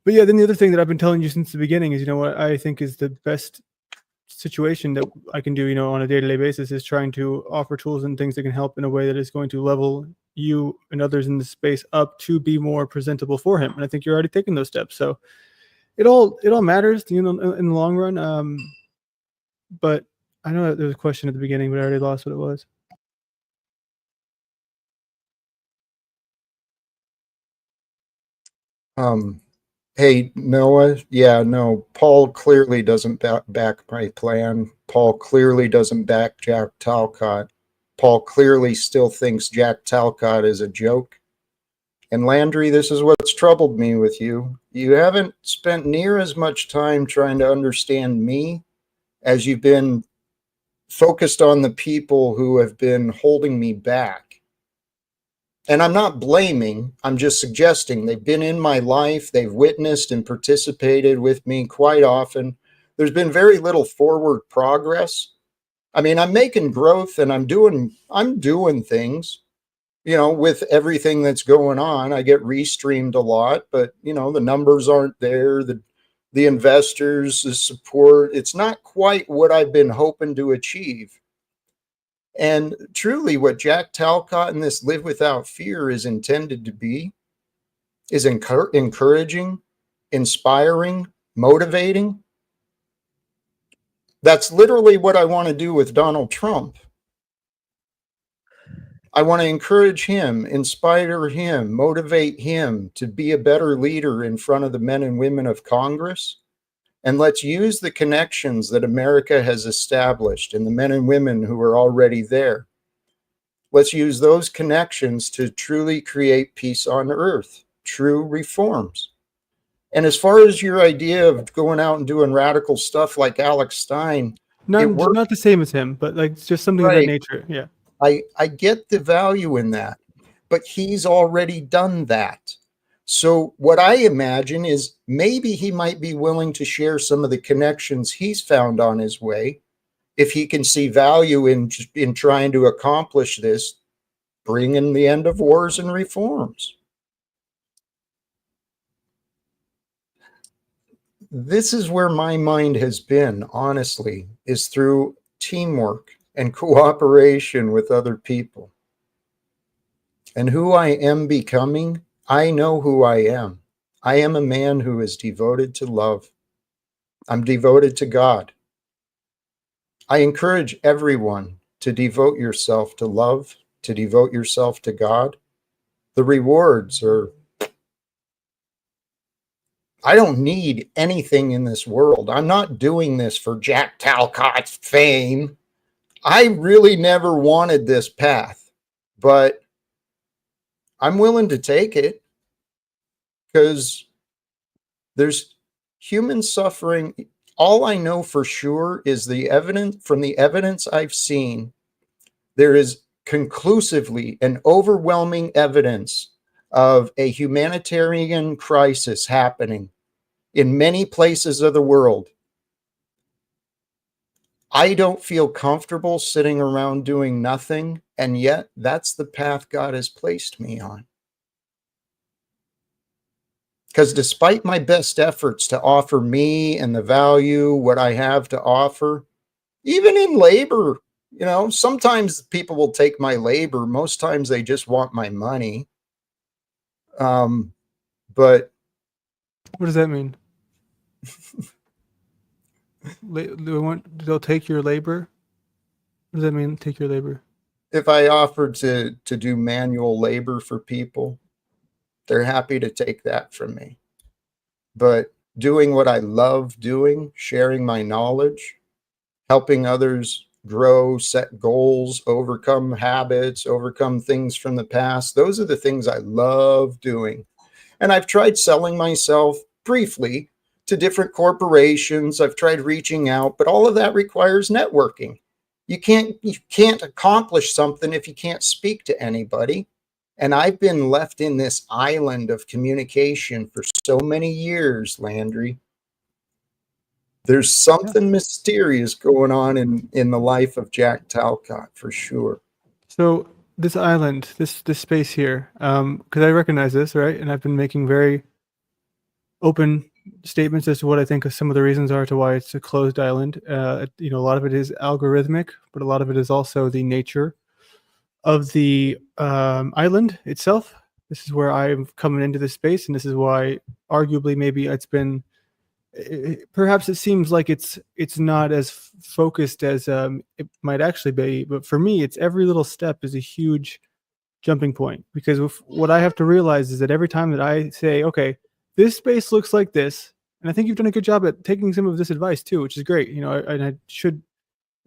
But yeah, then the other thing that I've been telling you since the beginning is, what I think is the best situation that I can do, on a day-to-day basis, is trying to offer tools and things that can help in a way that is going to level you and others in the space up to be more presentable for him. And I think you're already taking those steps. So it all matters, in the long run. But I know that there was a question at the beginning, but I already lost what it was. Hey, Noah. Yeah, no, Paul clearly doesn't back my plan. Paul clearly doesn't back Jack Talcott. Paul clearly still thinks Jack Talcott is a joke. And Landry, this is what's troubled me with you. You haven't spent near as much time trying to understand me as you've been focused on the people who have been holding me back. And I'm not blaming, I'm just suggesting they've been in my life, they've witnessed and participated with me quite often. There's been very little forward progress. I mean, I'm making growth and I'm doing things, with everything that's going on. I get restreamed a lot, but the numbers aren't there. The investors, the support, it's not quite what I've been hoping to achieve. And truly, what Jack Talcott and this Live Without Fear is intended to be is encouraging, inspiring, motivating. That's literally what I want to do with Donald Trump. I want to encourage him, inspire him, motivate him to be a better leader in front of the men and women of Congress. And let's use the connections that America has established and the men and women who are already there. Let's use those connections to truly create peace on earth, true reforms. And as far as your idea of going out and doing radical stuff like Alex Stein, it works. Not the same as him, but like just something of that nature. Yeah. I get the value in that, but he's already done that. So what I imagine is maybe he might be willing to share some of the connections he's found on his way if he can see value in trying to accomplish this, bringing the end of wars and reforms. This is where my mind has been, honestly, is through teamwork and cooperation with other people. And who I am becoming, I know who I am. I am a man who is devoted to love. I'm devoted to God. I encourage everyone to devote yourself to love, to devote yourself to God. The rewards are, I don't need anything in this world. I'm not doing this for Jack Talcott's fame. I really never wanted this path, but I'm willing to take it because there's human suffering. All I know for sure is the evidence from the evidence I've seen, there is conclusively and overwhelming evidence of a humanitarian crisis happening in many places of the world. I don't feel comfortable sitting around doing nothing, and yet that's the path God has placed me on. Because despite my best efforts to offer me and the value, what I have to offer, even in labor, sometimes people will take my labor. Most times they just want my money. But What does that mean? They'll take your labor? What does that mean, take your labor? if I offered to do manual labor for people, they're happy to take that from me. But doing what I love doing, sharing my knowledge, helping others grow, set goals, overcome habits, overcome things from the past, those are the things I love doing. And I've tried selling myself briefly to different corporations. I've tried reaching out, but all of that requires networking. You can't accomplish something if you can't speak to anybody. And I've been left in this island of communication for so many years, Landry. There's something mysterious going on in the life of Jack Talcott for sure. So this island, this space here, because I recognize this, right? And I've been making very open statements as to what I think some of the reasons are to why it's a closed island. A lot of it is algorithmic, but a lot of it is also the nature of the island itself. This is where I'm coming into this space, and this is why, arguably, maybe it's been. Perhaps it seems like it's not as focused as it might actually be, but for me, it's every little step is a huge jumping point, because what I have to realize is that every time that I say, okay, this space looks like this, and I think you've done a good job at taking some of this advice too, which is great. And I should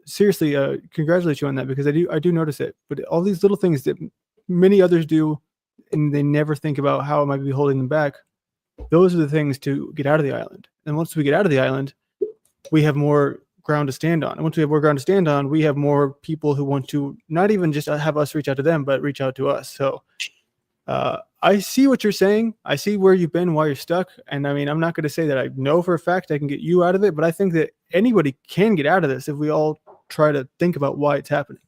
seriously congratulate you on that, because I do notice it. But all these little things that many others do, and they never think about how it might be holding them back. Those are the things to get out of the island. And once we get out of the island, we have more ground to stand on. And once we have more ground to stand on, we have more people who want to not even just have us reach out to them, but reach out to us. So I see what you're saying. I see where you've been, why you're stuck. And I mean, I'm not going to say that I know for a fact I can get you out of it, but I think that anybody can get out of this if we all try to think about why it's happening.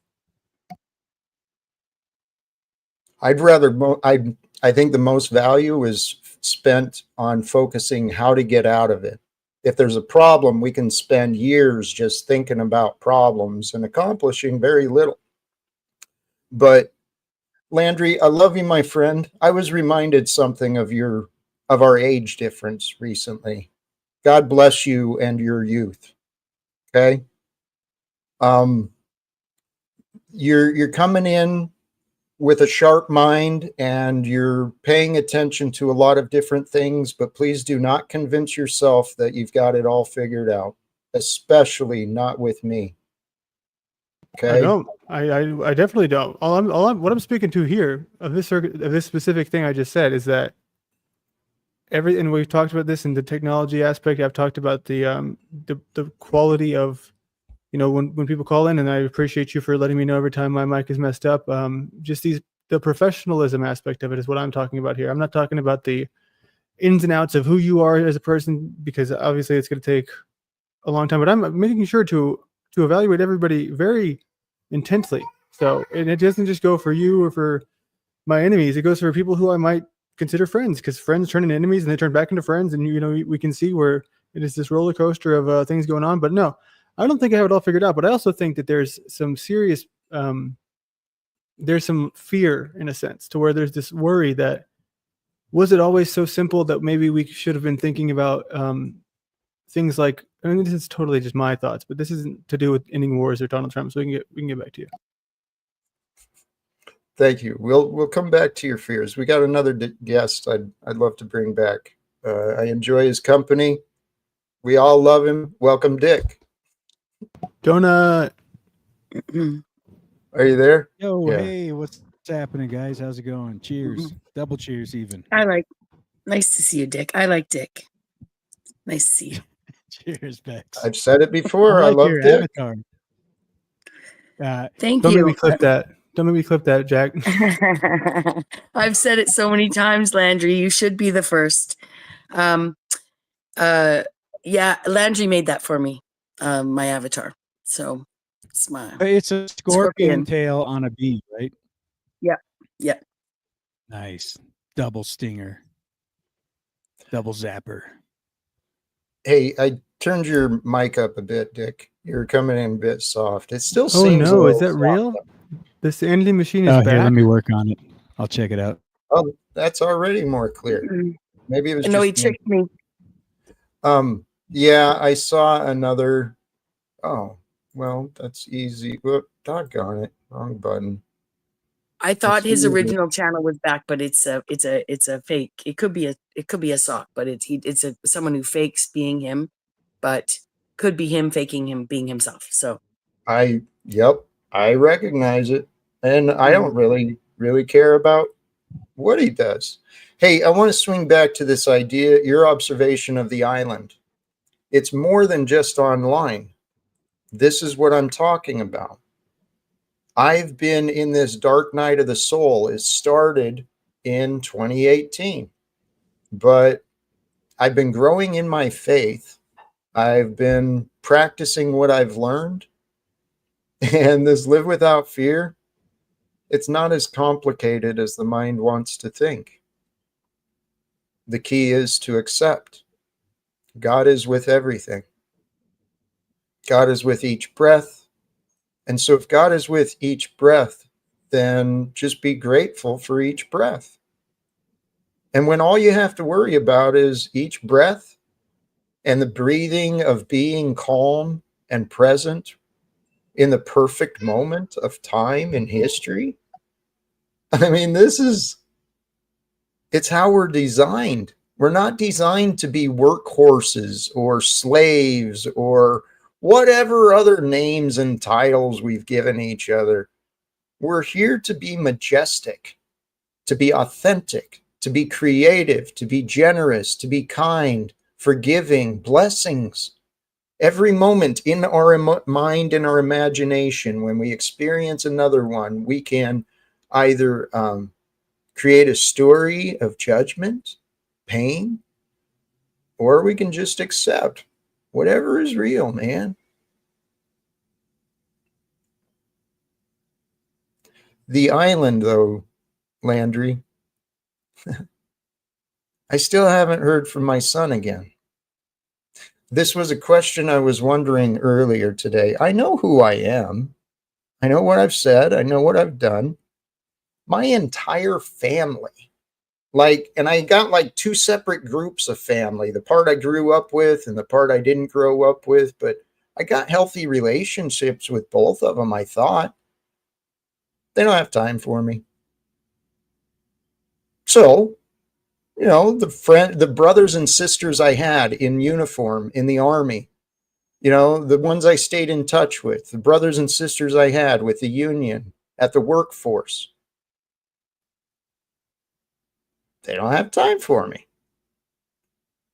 I think the most value is spent on focusing how to get out of it. If there's a problem, we can spend years just thinking about problems and accomplishing very little. But Landry, I love you, my friend. I was reminded something of our age difference recently. God bless you and your youth. Okay. You're coming in with a sharp mind and you're paying attention to a lot of different things, but please do not convince yourself that you've got it all figured out, especially not with me. Okay. I don't. I definitely don't. What I'm speaking to here of this specific thing I just said is that and we've talked about this in the technology aspect. I've talked about the quality of, when people call in, and I appreciate you for letting me know every time my mic is messed up. Just the professionalism aspect of it is what I'm talking about here. I'm not talking about the ins and outs of who you are as a person, because obviously it's going to take a long time, but I'm making sure to evaluate everybody very intensely. So, and it doesn't just go for you or for my enemies. It goes for people who I might consider friends, because friends turn into enemies and they turn back into friends. And, we can see where It is this roller coaster of things going on. But no, I don't think I have it all figured out. But I also think that there's some serious, there's some fear in a sense, to where there's this worry that, was it always so simple that maybe we should have been thinking about things like, I mean, this is totally just my thoughts, but this isn't to do with ending wars or Donald Trump. So we can get back to you. Thank you. We'll come back to your fears. We got another guest I'd love to bring back. I enjoy his company. We all love him. Welcome, Dick. Donut. Are you there? Yo, hey, what's happening, guys? How's it going? Cheers. Double cheers, even. Nice to see you, Dick. I like Dick. Nice to see you. Cheers, Bex. I've said it before. I I like love your Dick. avatar. Thank Don't you. make me clip that. Don't make me clip that, Jack. I've said it so many times, Landry. You should be the first. Yeah, Landry made that for me, my avatar. So it's a scorpion tail on a bee, right? Yeah. Nice. Double stinger. Double zapper. Hey, I turned your mic up a bit, Dick. You're coming in a bit soft. It still Oh seems. no, is that real? This Andy machine is back. Here, let me work on it. I'll check it out. Oh, that's already more clear. Maybe it was. No, he tricked me. Yeah, I saw another. Oh, well, that's easy. Whoop, doggone it, wrong button. I thought his original channel was back, but it's a fake. It could be a sock, but it's someone who fakes being him, but could be him faking him being himself. So I recognize it, and I don't really care about what he does. Hey, I want to swing back to this idea, your observation of the island. It's more than just online. This is what I'm talking about. I've been in this dark night of the soul. It started in 2018, but I've been growing in my faith. I've been practicing what I've learned, and this live without fear, it's not as complicated as the mind wants to think. The key is to accept. God is with everything. God is with each breath. And so if God is with each breath, then just be grateful for each breath. And when all you have to worry about is each breath and the breathing of being calm and present in the perfect moment of time in history, I mean, it's how we're designed. We're not designed to be workhorses or slaves or whatever other names and titles we've given each other. We're here to be majestic, to be authentic, to be creative, to be generous, to be kind, forgiving, blessings. Every moment in our mind and our imagination, when we experience another one, we can either create a story of judgment, pain, or we can just accept whatever is real, man. The island, though, Landry, I still haven't heard from my son again. This was a question I was wondering earlier today. I know who I am. I know what I've said. I know what I've done. My entire family, and I got like two separate groups of family, the part I grew up with and the part I didn't grow up with, but I got healthy relationships with both of them, I thought. They don't have time for me. So, the brothers and sisters I had in uniform in the Army, the ones I stayed in touch with, the brothers and sisters I had with the union, at the workforce, they don't have time for me.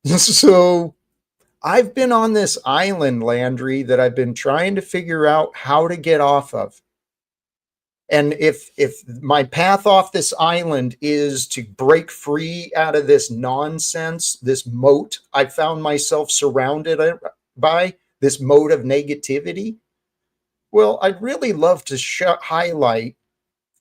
So I've been on this island, Landry, that I've been trying to figure out how to get off of. And if my path off this island is to break free out of this nonsense, this moat I found myself surrounded by, this moat of negativity, well, I'd really love to highlight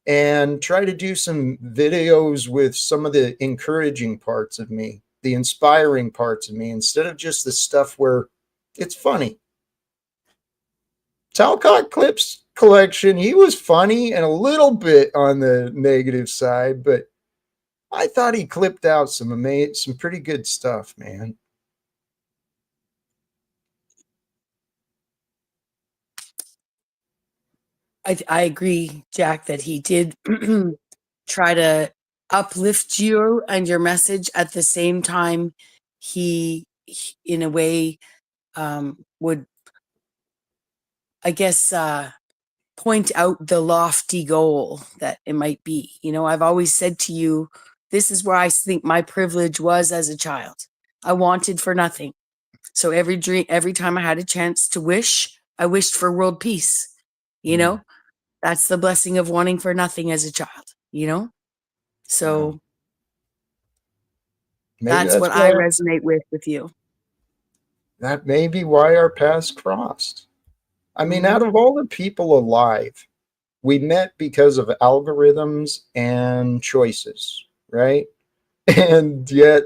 and try to do some videos with some of the encouraging parts of me, the inspiring parts of me instead of just the stuff where it's funny. Talcott Clips collection, he was funny and a little bit on the negative side, but I thought he clipped out some pretty good stuff, man. I agree, Jack, that he did try to uplift you and your message. At the same time, he in a way, would, I guess, point out the lofty goal that it might be. You know, I've always said to you, this is where I think my privilege was as a child. I wanted for nothing. So every time I had a chance to wish, I wished for world peace. You know, that's the blessing of wanting for nothing as a child, you know? So that's what I resonate with you. That may be why our paths crossed. I mean, out of all the people alive, we met because of algorithms and choices, right? And yet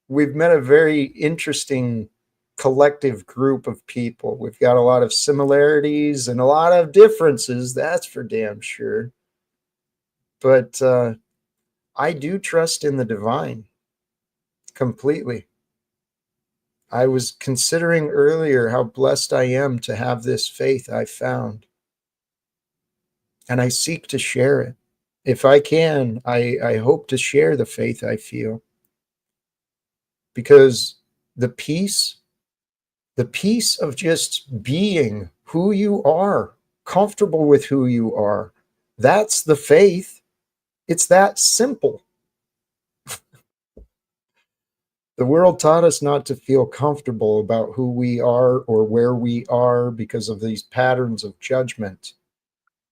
we've met a very interesting collective group of people. We've got a lot of similarities and a lot of differences, that's for damn sure. But I do trust in the divine completely. I was considering earlier how blessed I am to have this faith I found. And I seek to share it. If I can, I hope to share the faith I feel. Because the peace of just being who you are, comfortable with who you are, that's the faith. It's that simple. The world taught us not to feel comfortable about who we are or where we are because of these patterns of judgment,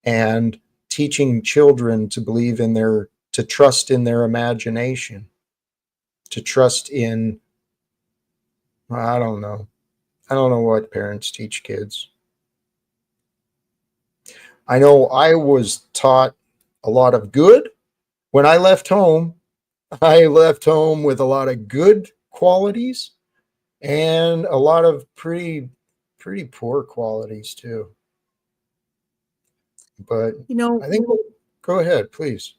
and teaching children to believe in to trust in their imagination, to trust in, I don't know what parents teach kids. I know I was taught a lot of good. When I left home with a lot of good qualities and a lot of pretty poor qualities too. But you know, I think go ahead, please.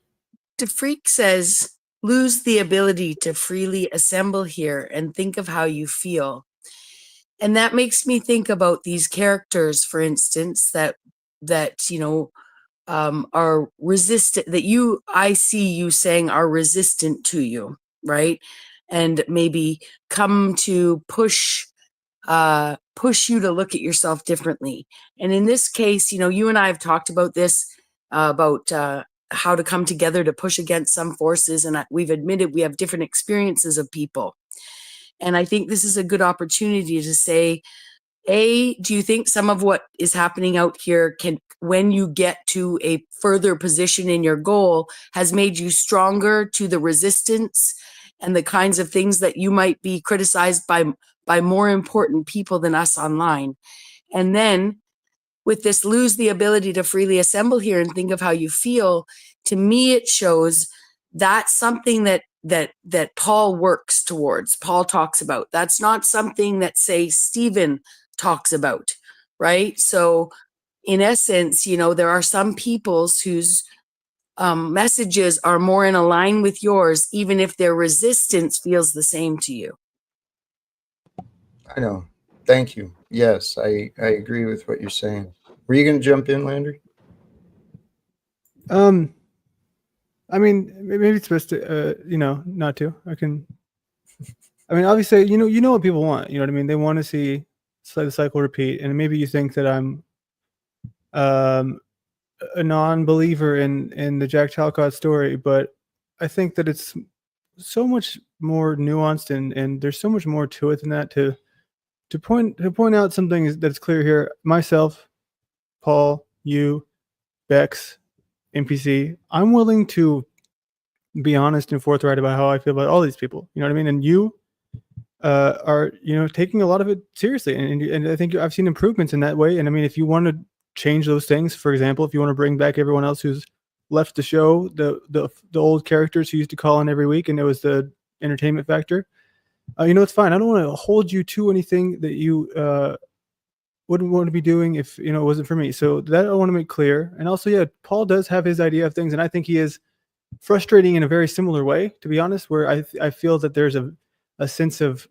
DeFreak says, lose the ability to freely assemble here and think of how you feel. And that makes me think about these characters, for instance, that you know, are resistant, that I see you saying are resistant to you, right? And maybe come to push you to look at yourself differently. And in this case, you know, you and I have talked about this, about how to come together to push against some forces. And we've admitted we have different experiences of people. And I think this is a good opportunity to say, do you think some of what is happening out here when you get to a further position in your goal, has made you stronger to the resistance and the kinds of things that you might be criticized by more important people than us online? And then with this, lose the ability to freely assemble here and think of how you feel. To me, it shows that's something that Paul works towards. Paul talks about. That's not something that, say, Stephen talks about, right? So in essence, you know, there are some peoples whose messages are more in line with yours, even if their resistance feels the same to you. I know. Thank you. Yes, I agree with what you're saying. Were you going to jump in, Landry? I mean, maybe it's best to, you know, not to. I mean, obviously, you know what people want. You know what I mean? They want to see the cycle repeat, and maybe you think that I'm a non-believer in the Jack Talcott story, but I think that it's so much more nuanced, and there's so much more to it than that. To point out something that's clear here. Myself, Paul, you, Bex, NPC. I'm willing to be honest and forthright about how I feel about all these people. You know what I mean? And you are, you know, taking a lot of it seriously, and I think I've seen improvements in that way. And I mean, if you want to change those things, for example, if you want to bring back everyone else who's left the show, the old characters who used to call in every week, and it was the entertainment factor. It's fine. I don't want to hold you to anything that you wouldn't want to be doing if it wasn't for me. So that I want to make clear. And also, yeah, Paul does have his idea of things, and I think he is frustrating in a very similar way, to be honest, where I feel that there's a sense of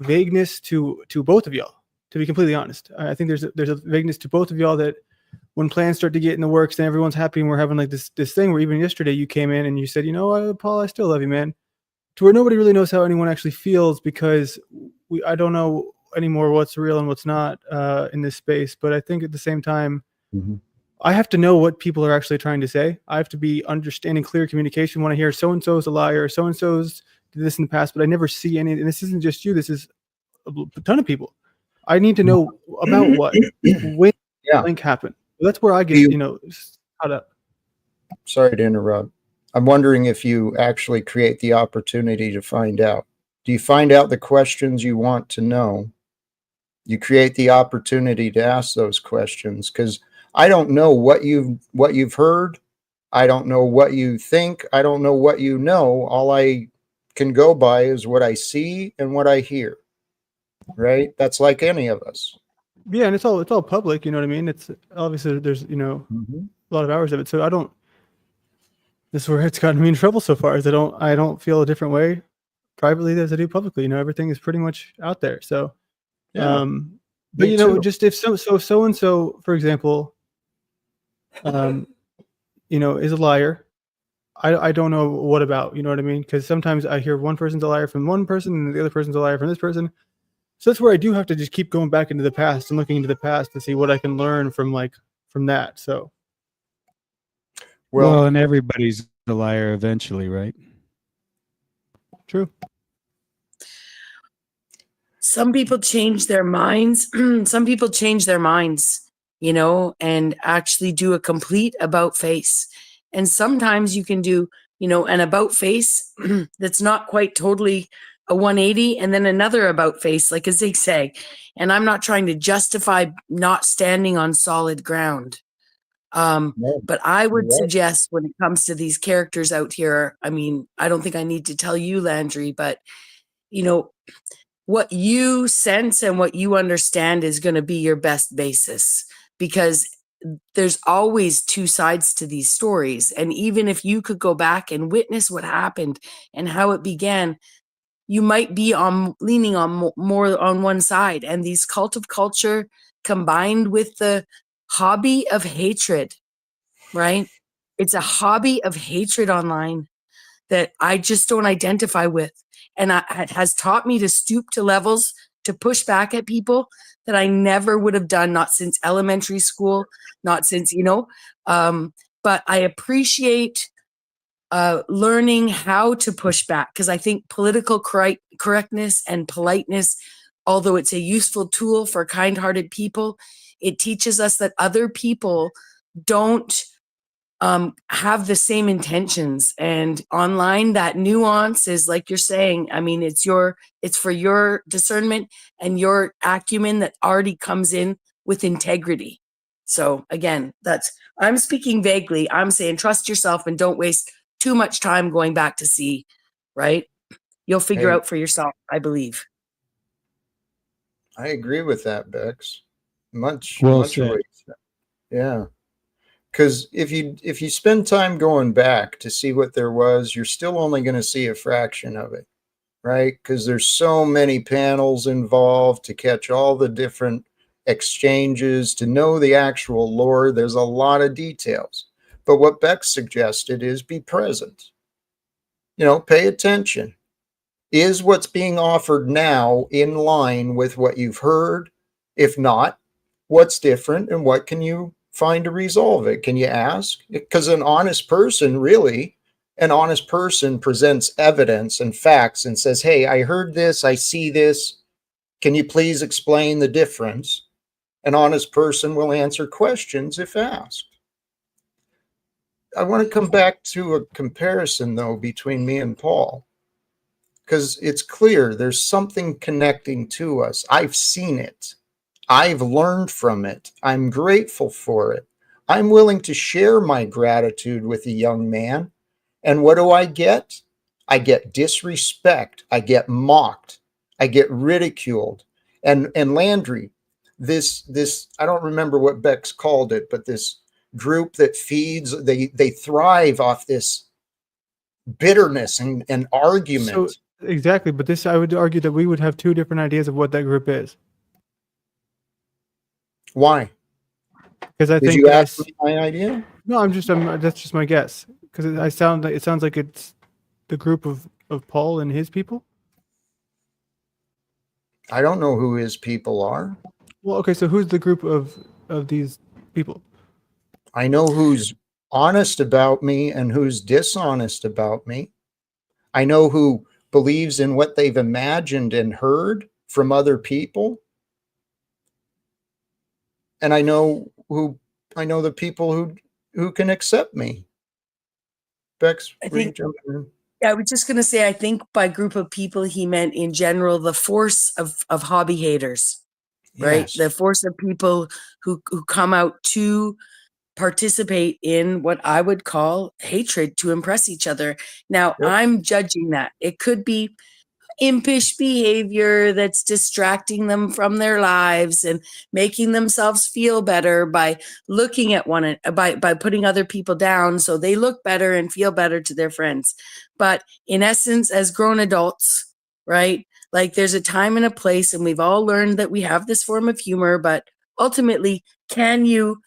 vagueness to both of y'all, to be completely honest. I think there's a vagueness to both of y'all that when plans start to get in the works, then everyone's happy, and we're having like this thing where even yesterday you came in and you said, Paul, I still love you, man. To where nobody really knows how anyone actually feels, because I don't know anymore what's real and what's not in this space. But I think at the same time, I have to know what people are actually trying to say. I have to be understanding clear communication when I hear so-and-so's a liar, so-and-so's did this in the past, but I never see any. And this isn't just you. This is a ton of people. I need to know about what, when the link happened. That's where I get, caught up. Sorry to interrupt. I'm wondering if you actually create the opportunity to find out. Do you find out the questions you want to know? You create the opportunity to ask those questions, because I don't know what you've heard. I don't know what you think. I don't know what you know. All I can go by is what I see and what I hear. Right? That's like any of us. Yeah, and it's all public. You know what I mean? It's obviously there's a lot of hours of it. So I don't. This is where it's gotten me in trouble so far. Is I don't feel a different way privately as I do publicly. Everything is pretty much out there. So, yeah. But just if so and so, for example, is a liar. I don't know what about, you know what I mean? Because sometimes I hear one person's a liar from one person and the other person's a liar from this person. So that's where I do have to just keep going back into the past and looking into the past to see what I can learn from that. So. Well, and everybody's a liar eventually, right? True. Some people change their minds. Some people change their minds, and actually do a complete about face. And sometimes you can do, an about face that's not quite totally a 180, and then another about face, like a zigzag. And I'm not trying to justify not standing on solid ground. But I would suggest when it comes to these characters out here, I mean, I don't think I need to tell you, Landry, but what you sense and what you understand is going to be your best basis, because there's always two sides to these stories. And even if you could go back and witness what happened and how it began, you might be leaning on more on one side. And these cult of culture combined with the hobby of hatred, right? It's a hobby of hatred online that I just don't identify with. And it has taught me to stoop to levels to push back at people that I never would have done, not since elementary school, not since, but I appreciate learning how to push back, because I think political correctness and politeness, although it's a useful tool for kind-hearted people, it teaches us that other people don't have the same intentions. And online, that nuance is, like you're saying, I mean, it's for your discernment and your acumen that already comes in with integrity. So again, I'm speaking vaguely. I'm saying trust yourself and don't waste too much time going back to see, right? You'll figure out for yourself, I believe. I agree with that, Bex. Much said. Yeah. Because if you spend time going back to see what there was, you're still only going to see a fraction of it, right? Because there's so many panels involved to catch all the different exchanges, to know the actual lore. There's a lot of details. But what Bex suggested is be present. Pay attention. Is what's being offered now in line with what you've heard? If not, what's different and what can you find to resolve it? Can you ask? Because an honest person presents evidence and facts and says, hey, I heard this, I see this. Can you please explain the difference? An honest person will answer questions if asked. I want to come back to a comparison, though, between me and Paul, because it's clear there's something connecting to us. I've seen it. I've learned from it. I'm grateful for it. I'm willing to share my gratitude with a young man. And what do I get? I get disrespect, I get mocked, I get ridiculed. And Landry, this I don't remember what Beck's called it, but this group that feeds, they thrive off this bitterness and argument. So exactly, but this I would argue that we would have two different ideas of what that group is. Why? Because I Did think you ask me my idea? No, that's just my guess. Because it sounds like it's the group of Paul and his people. I don't know who his people are. Well, okay, so who's the group of these people? I know who's honest about me and who's dishonest about me. I know who believes in what they've imagined and heard from other people. And I know the people who can accept me. Bex, were you jumping in? I was just going to say, I think by group of people, he meant in general the force of hobby haters, right? Yes. The force of people who come out to participate in what I would call hatred to impress each other. Now, Yep. I'm judging that. It could be impish behavior that's distracting them from their lives and making themselves feel better by looking at by putting other people down so they look better and feel better to their friends. But in essence, as grown adults, right, like there's a time and a place, and we've all learned that we have this form of humor, but ultimately, can you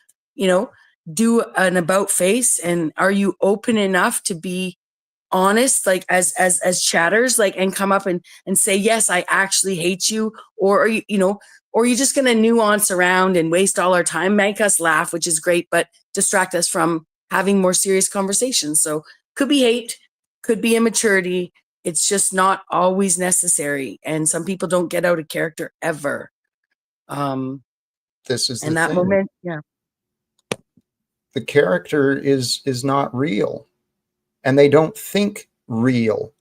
do an about face, and are you open enough to be honest, like as chatters, like, and come up and say, yes, I actually hate you? Or are you, or are you just going to nuance around and waste all our time, make us laugh, which is great, but distract us from having more serious conversations? So could be hate, could be immaturity. It's just not always necessary. And some people don't get out of character ever. This is and the that thing. moment, yeah. The character is not real, and they don't think real.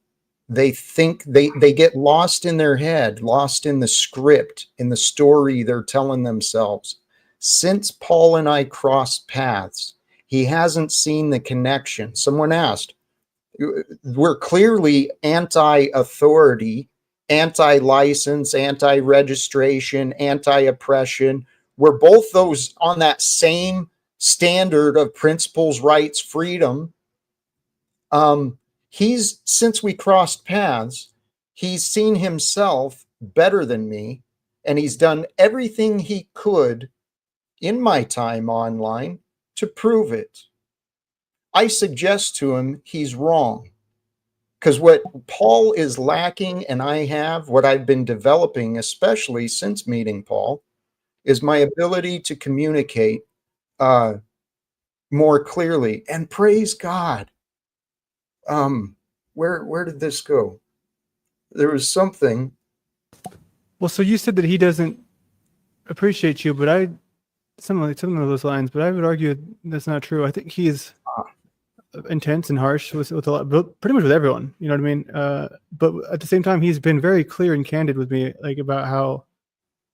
They think they get lost in their head, lost in the script, in the story they're telling themselves. Since Paul and I crossed paths, he hasn't seen the connection. Someone asked, we're clearly anti-authority, anti-license, anti-registration, anti-oppression. We're both those on that same standard of principles, rights, freedom. Since we crossed paths, he's seen himself better than me, and he's done everything he could in my time online to prove it. I suggest to him he's wrong, because what Paul is lacking, and I have, what I've been developing, especially since meeting Paul, is my ability to communicate more clearly. And praise God. Where did this go? There was something. Well, so you said that he doesn't appreciate you, but something of those lines. But I would argue that's not true. I think he is intense and harsh with a lot, pretty much with everyone. You know what I mean? But at the same time, he's been very clear and candid with me, like about how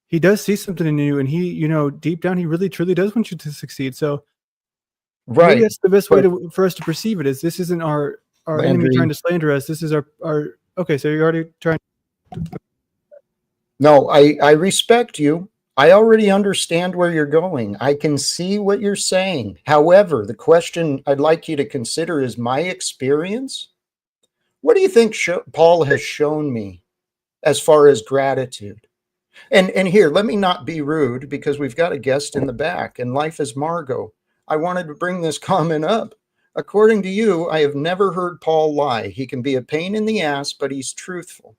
he does see something in you, and he, deep down, he really truly does want you to succeed. So, Right. Maybe that's the best way for us to perceive it. Is this isn't our enemy trying to slander us? This is our. Okay, so you're already trying. No, I respect you. I already understand where you're going. I can see what you're saying. However, the question I'd like you to consider is my experience. What do you think Paul has shown me as far as gratitude? And here, let me not be rude, because we've got a guest in the back, and life is Margot. I wanted to bring this comment up. According to you, I have never heard Paul lie. He can be a pain in the ass, but he's truthful.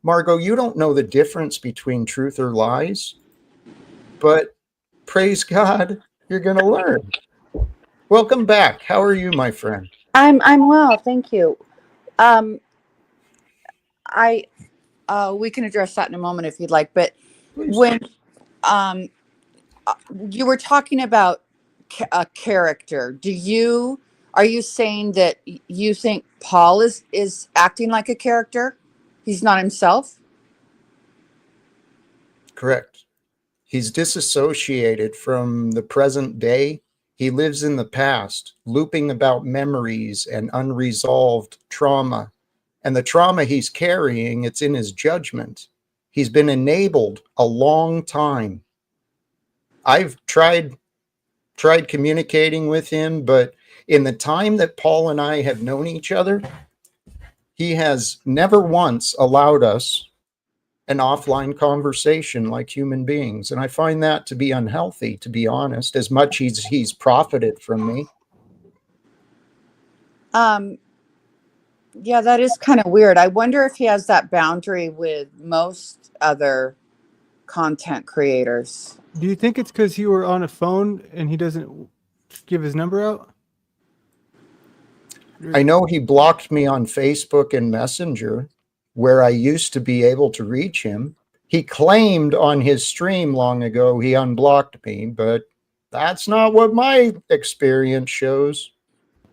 Margot, you don't know the difference between truth or lies, but praise God, you're going to learn. Welcome back. How are you, my friend? I'm well, thank you. We can address that in a moment if you'd like, but Please. when you were talking about a character, are you saying that you think Paul is acting like a character? He's not himself? Correct. He's disassociated from the present day He lives in the past, looping about memories and unresolved trauma. And the trauma he's carrying, it's in his judgment. He's been enabled a long time. I've tried communicating with him, but in the time that Paul and I have known each other, he has never once allowed us an offline conversation like human beings. And I find that to be unhealthy, to be honest, as much as he's profited from me. Yeah, that is kind of weird. I wonder if he has that boundary with most other content creators. Do you think it's because you were on a phone and he doesn't give his number out? I know he blocked me on Facebook and Messenger, where I used to be able to reach him. He claimed on his stream long ago he unblocked me, but that's not what my experience shows.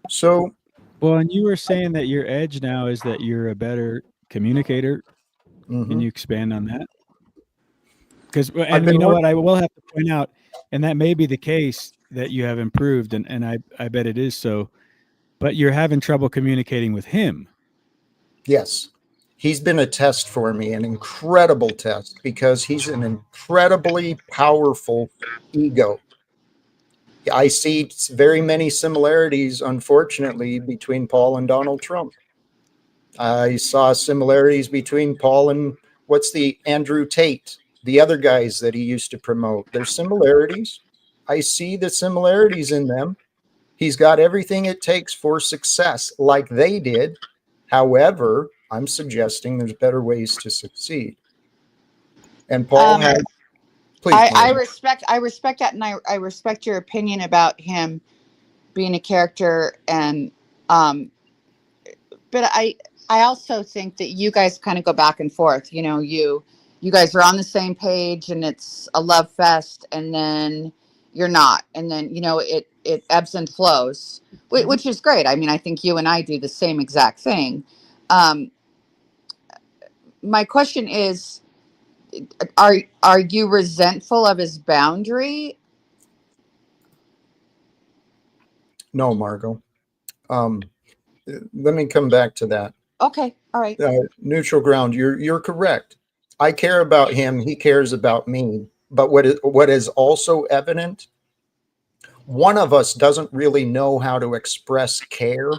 So, Well, and you were saying that your edge now is that you're a better communicator. Can you expand on that? Because, and you know what, I will have to point out, and that may be the case that you have improved, and I bet it is so, but you're having trouble communicating with him. Yes. He's been a test for me, an incredible test, because he's an incredibly powerful ego. I see very many similarities, unfortunately, between Paul and Donald Trump. I saw similarities between Paul and what's the Andrew Tate, the other guys that he used to promote. There's similarities. I see the similarities in them. He's got everything it takes for success, like they did. However, I'm suggesting there's better ways to succeed. And Paul has. Please, I respect that, and I respect your opinion about him being a character, and but I also think that you guys kind of go back and forth. You know, you guys are on the same page, and it's a love fest, and then you're not, and then it ebbs and flows, which is great. I mean, I think you and I do the same exact thing. My question is, are you resentful of his boundary? No, Margot. Let me come back to that. Okay, all right. Neutral ground. You're correct. I care about him. He cares about me. But what is also evident, one of us doesn't really know how to express care.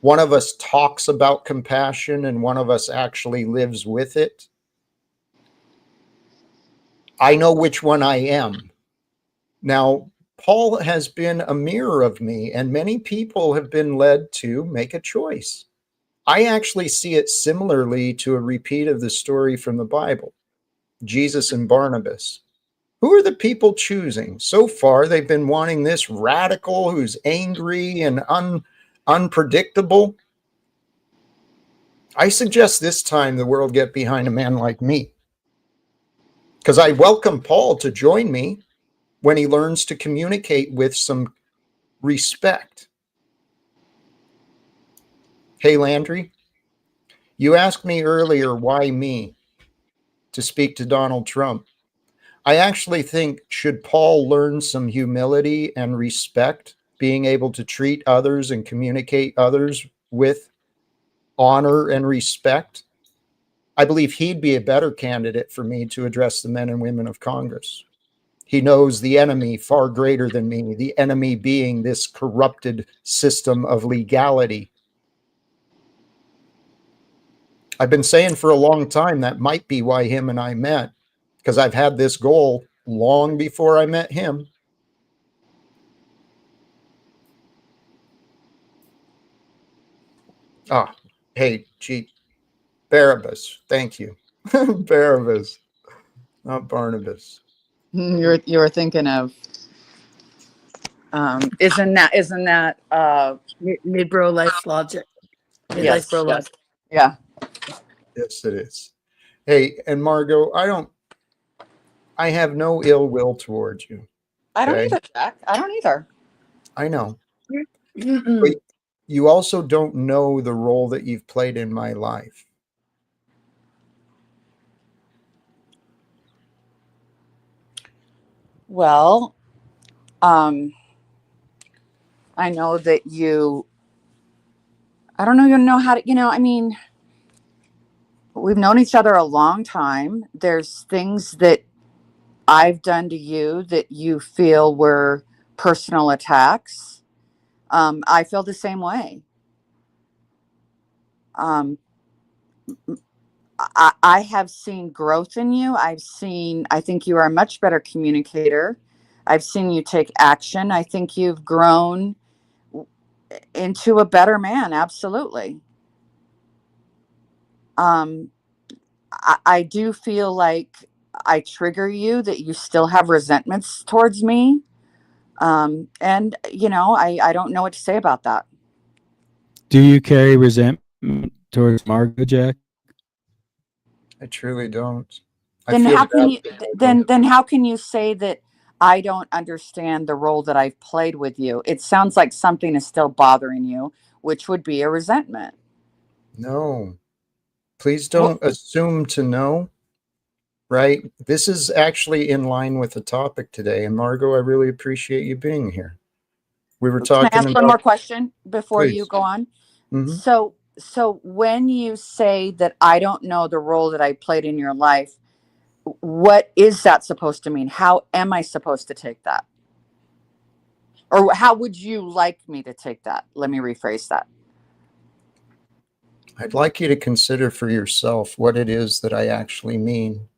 One of us talks about compassion, and one of us actually lives with it. I know which one I am. Now, Paul has been a mirror of me, and many people have been led to make a choice. I actually see it similarly to a repeat of the story from the Bible, Jesus and Barnabas. Who are the people choosing? So far, they've been wanting this radical who's angry and unpredictable. I suggest this time the world get behind a man like me, because I welcome Paul to join me when he learns to communicate with some respect. Hey, Landry, you asked me earlier why me to speak to Donald Trump. I actually think, should Paul learn some humility and respect, being able to treat others and communicate others with honor and respect, I believe he'd be a better candidate for me to address the men and women of Congress. He knows the enemy far greater than me, the enemy being this corrupted system of legality. I've been saying for a long time that might be why him and I met, because I've had this goal long before I met him. Ah, hey, gee, Barabbas, thank you. Barabbas, not Barnabas. You were thinking of isn't that Mid-bro life logic. Midlife yes, bro logic. yeah. Yes, it is. Hey, and Margot, I have no ill will towards you. I don't Okay? either, Jack. I don't either. I know. Mm-mm. But you also don't know the role that you've played in my life. Well, I know that you, I don't even know how to, I mean, we've known each other a long time. There's things that I've done to you that you feel were personal attacks. I feel the same way. Um, I have seen growth in you. I think you are a much better communicator. I've seen you take action. I think you've grown into a better man. Absolutely. Um, I do feel like I trigger you, that you still have resentments towards me. And, I don't know what to say about that. Do you carry resentment towards Margo, Jack? I truly don't. I Then feel how can you, bad for Margo. then how can you say that I don't understand the role that I've played with you? It sounds like something is still bothering you, which would be a resentment. No, please Well, don't assume to know, right? This is actually in line with the topic today. And Margo, I really appreciate you being here. We were can I talking ask one more about, question before you please. go on? Hmm. So when you say that I don't know the role that I played in your life, what is that supposed to mean? How am I supposed to take that? Or how would you like me to take that? Let me rephrase that. I'd like you to consider for yourself what it is that I actually mean.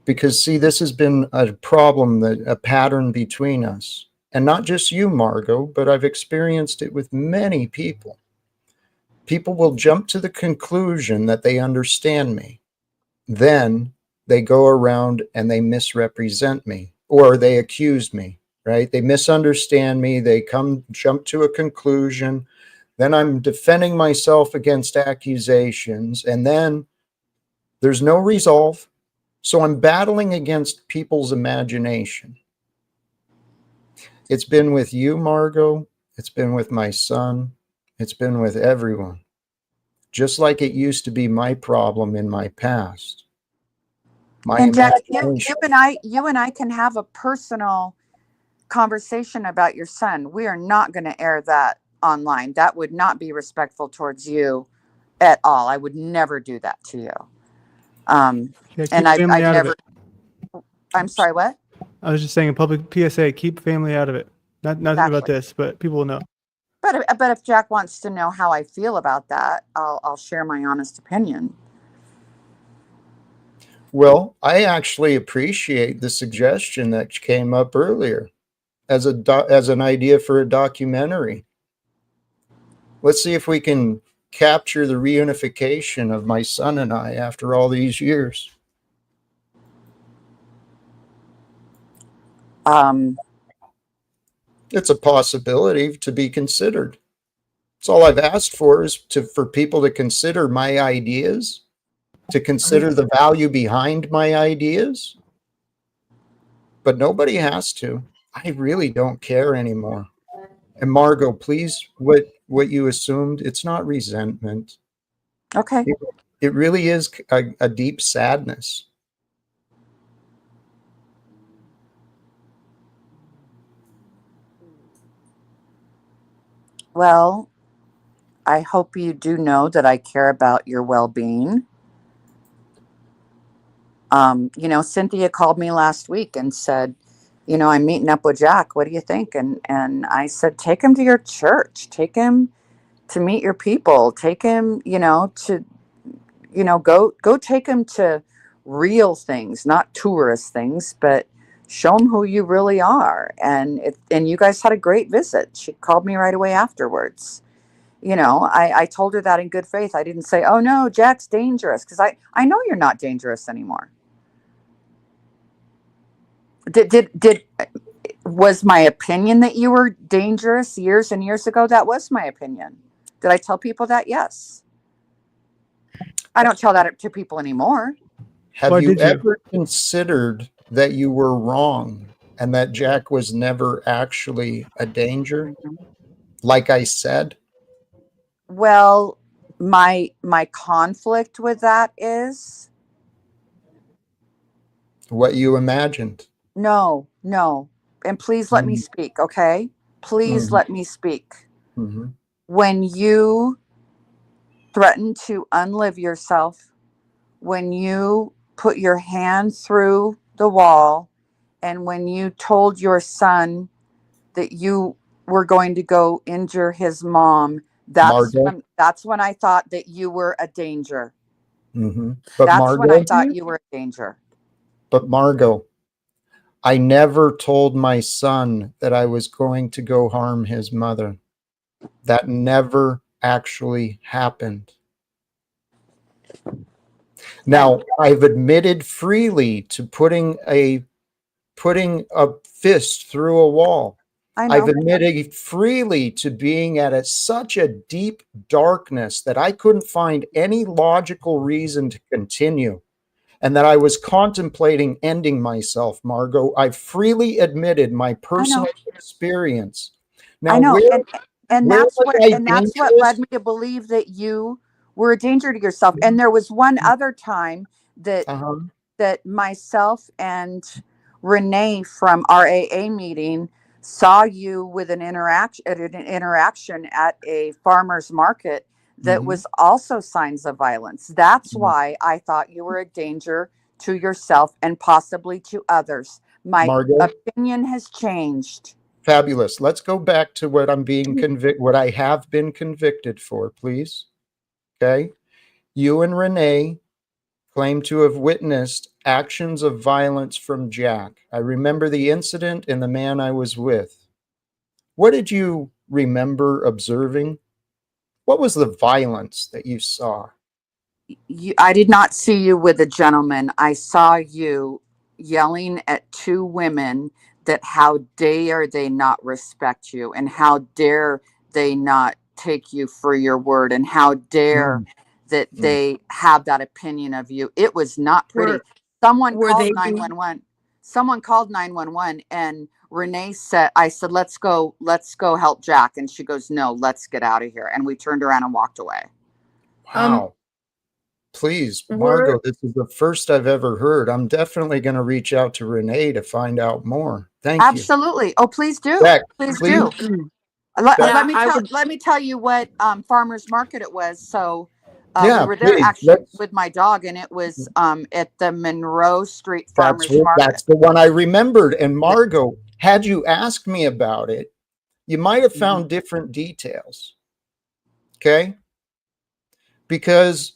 Because, see, this has been a problem, a pattern between us. And not just you, Margo, but I've experienced it with many people. People will jump to the conclusion that they understand me. Then they go around and they misrepresent me, or they accuse me, right? They misunderstand me. They jump to a conclusion. Then I'm defending myself against accusations. And then there's no resolve. So I'm battling against people's imagination. It's been with you, Margo. It's been with my son. It's been with everyone. Just like it used to be my problem in my past. My And Jack, imagination. you and I can have a personal conversation about your son. We are not going to air that online. That would not be respectful towards you at all. I would never do that to you. Yeah, keep And family I've out of never. it. I'm sorry. What? I was just saying a public PSA: keep family out of it. Not about Exactly. this, but people will know. But if Jack wants to know how I feel about that, I'll share my honest opinion. Well, I actually appreciate the suggestion that came up earlier as as an idea for a documentary. Let's see if we can capture the reunification of my son and I after all these years. Um, It's a possibility to be considered. It's all I've asked for is for people to consider my ideas, to consider the value behind my ideas, but nobody has to. I really don't care anymore. And Margo, please, what you assumed, it's not resentment. okay. It, it really is a deep sadness. Well, I hope you do know that I care about your well-being. Cynthia called me last week and said, I'm meeting up with Jack. What do you think? And I said, take him to your church. Take him to meet your people. Take him, to, go take him to real things, not tourist things, but show him who you really are. And you guys had a great visit. She called me right away afterwards. I told her that in good faith. I didn't say, oh no, Jack's dangerous, because I know you're not dangerous anymore. Did was my opinion that you were dangerous years and years ago? That was my opinion. Did I tell people that? Yes. I don't tell that to people anymore. Have Why you did you? ever considered that you were wrong and that Jack was never actually a danger? Like I said, Well, my conflict with that is what you imagined. no. And please let me Mm. speak, okay? Please let me speak. Mm-hmm. When you threaten to unlive yourself, when you put your hand through the wall, and when you told your son that you were going to go injure his mom, Margot. that's when I thought that you were a danger. Mm-hmm. But That's when I Margot, thought you were a danger. but Margot, I never told my son that I was going to go harm his mother. That never actually happened. Now, I've admitted freely to putting a fist through a wall. I know. I've admitted freely to being at such a deep darkness that I couldn't find any logical reason to continue, and that I was contemplating ending myself, Margot. I freely admitted my personal experience. Now, I know. And where that's was what I and that's what dangerous? led me to believe that you were a danger to yourself. And there was one other time that that myself and Renee from our AA meeting saw you with an interaction at a farmer's market that was also signs of violence. That's why I thought you were a danger to yourself and possibly to others. My Margot? opinion has changed. Fabulous. Let's go back to what what I have been convicted for, please. Okay. You and Renee claim to have witnessed actions of violence from Jack. I remember the incident and the man I was with. What did you remember observing? What was the violence that you saw? I did not see you with a gentleman. I saw you yelling at two women that how dare they not respect you, and how dare they not take you for your word, and how dare that they have that opinion of you. It was not pretty. Someone called 911. Someone called 911, and Renee said, I said, let's go help Jack. And she goes, no, let's get out of here. And we turned around and walked away. Wow. Please, Margot, this is the first I've ever heard. I'm definitely going to reach out to Renee to find out more. Thank you. Absolutely. Oh, please do. Beck, please do. Let me tell you what farmer's market it was. So we were there actually with my dog, and it was at the Monroe Street Farmer's Market. That's the one I remembered. And Margot, had you asked me about it, you might have found different details. Okay? Because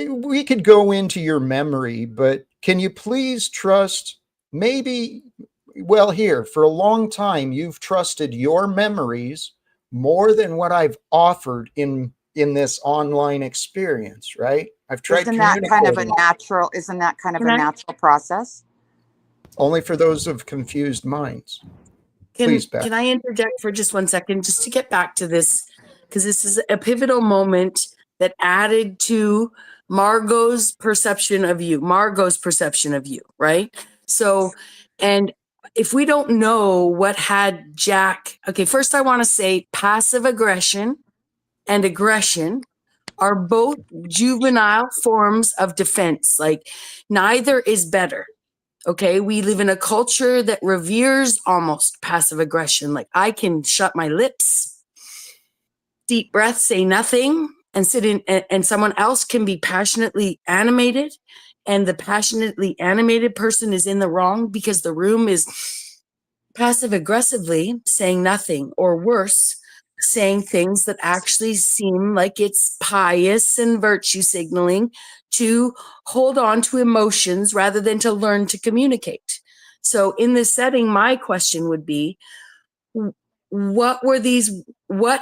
we could go into your memory, but can you please trust here, for a long time, you've trusted your memories more than what I've offered in this online experience, right? I've tried. Isn't that kind of a natural process? Only for those of confused minds. Please, Beth. Can I interject for just 1 second, just to get back to this, because this is a pivotal moment that added to Margot's perception of you, right? So, and if we don't know what had Jack, okay, first I want to say passive aggression and aggression are both juvenile forms of defense. Like, neither is better. Okay, we live in a culture that reveres almost passive aggression. Like, I can shut my lips, deep breath, say nothing, and sit in, and someone else can be passionately animated, and the passionately animated person is in the wrong because the room is passive aggressively saying nothing, or worse, saying things that actually seem like it's pious and virtue signaling to hold on to emotions rather than to learn to communicate. So in this setting, my question would be, what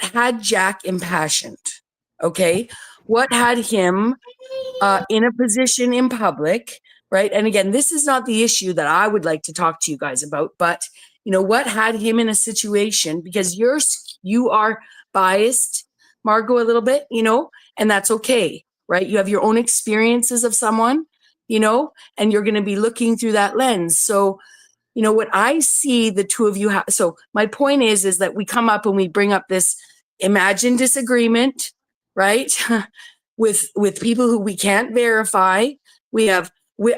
had Jack impassioned? Okay. What had him in a position in public, right? And again, this is not the issue that I would like to talk to you guys about, but what had him in a situation, because you are biased, Margot, a little bit, and that's okay, right? You have your own experiences of someone, and you're going to be looking through that lens. So, what I see the two of you have. So my point is that we come up and we bring up this imagined disagreement, right? with people who we can't verify. We have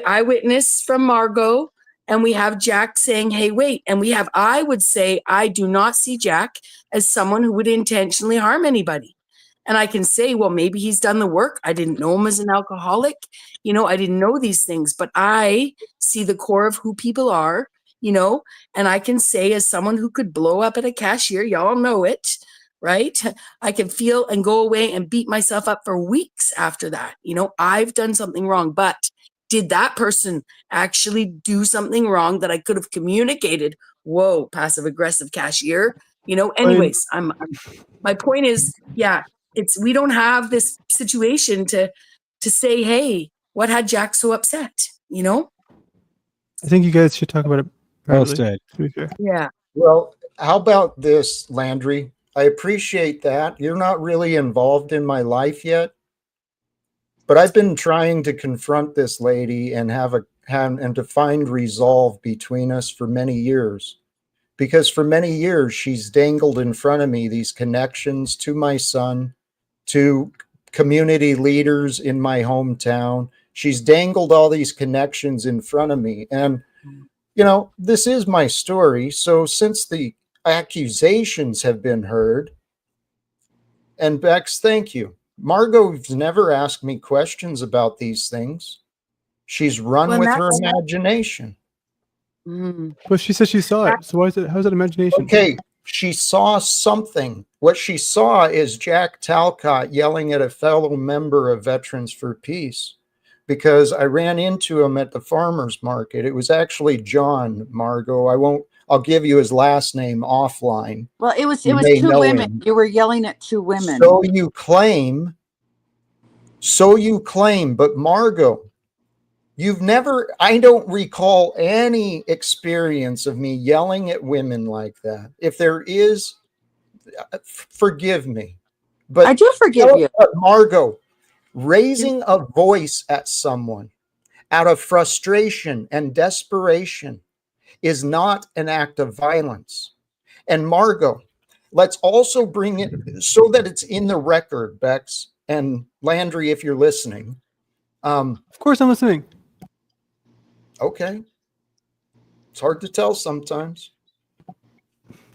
eyewitness from Margot and we have Jack saying, hey, wait. And I would say, I do not see Jack as someone who would intentionally harm anybody. And I can say, well, maybe he's done the work. I didn't know him as an alcoholic. I didn't know these things, but I see the core of who people are, and I can say, as someone who could blow up at a cashier, y'all know it, right? I can feel and go away and beat myself up for weeks after that. I've done something wrong, but did that person actually do something wrong that I could have communicated? Whoa, passive aggressive cashier. Anyways, my point is, yeah, we don't have this situation to say, hey, what had Jack so upset? I think you guys should talk about it privately. Well said. Yeah. Well, how about this, Landry? I appreciate that. You're not really involved in my life yet, but I've been trying to confront this lady and and to find resolve between us for many years. Because for many years, she's dangled in front of me these connections to my son, to community leaders in my hometown. She's dangled all these connections in front of me. And, this is my story. So since the accusations have been heard, and Bex, thank you. Margot's never asked me questions about these things. She's run with her imagination. Well, she says she saw it. So how's it imagination? Okay, she saw something. What she saw is Jack Talcott yelling at a fellow member of Veterans for Peace, because I ran into him at the farmer's market. It was actually John, Margot. I'll give you his last name offline. Well, it was two women. You were yelling at two women. So you claim, but Margot, I don't recall any experience of me yelling at women like that. If there is, forgive me. But I do forgive you. Margot, raising a voice at someone out of frustration and desperation is not an act of violence. And Margot, let's also bring it so that it's in the record, Bex and Landry, if you're listening. Of course I'm listening. Okay. It's hard to tell sometimes.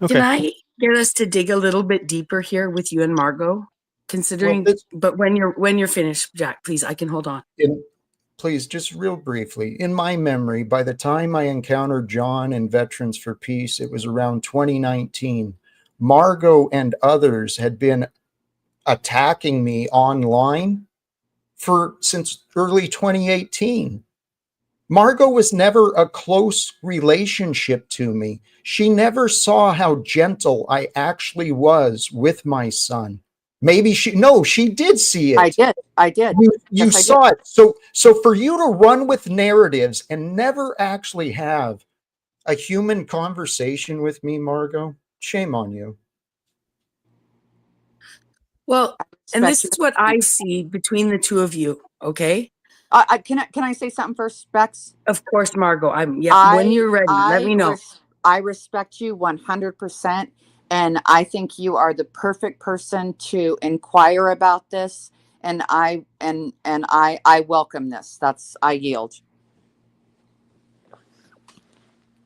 Okay. Can I get us to dig a little bit deeper here with you and Margot? Considering, but when you're finished, Jack, please, I can hold on. Please, just real briefly, in my memory, by the time I encountered John and Veterans for Peace, it was around 2019. Margot and others had been attacking me online since early 2018. Margot was never a close relationship to me. She never saw how gentle I actually was with my son. Maybe she did see it. I did. You saw it. So for you to run with narratives and never actually have a human conversation with me, Margot, shame on you. Well, and this is what I see between the two of you, okay? Can I say something first, Bex? Of course, Margot. When you're ready, let me know. I respect you 100%. And I think you are the perfect person to inquire about this. And I welcome this. I yield.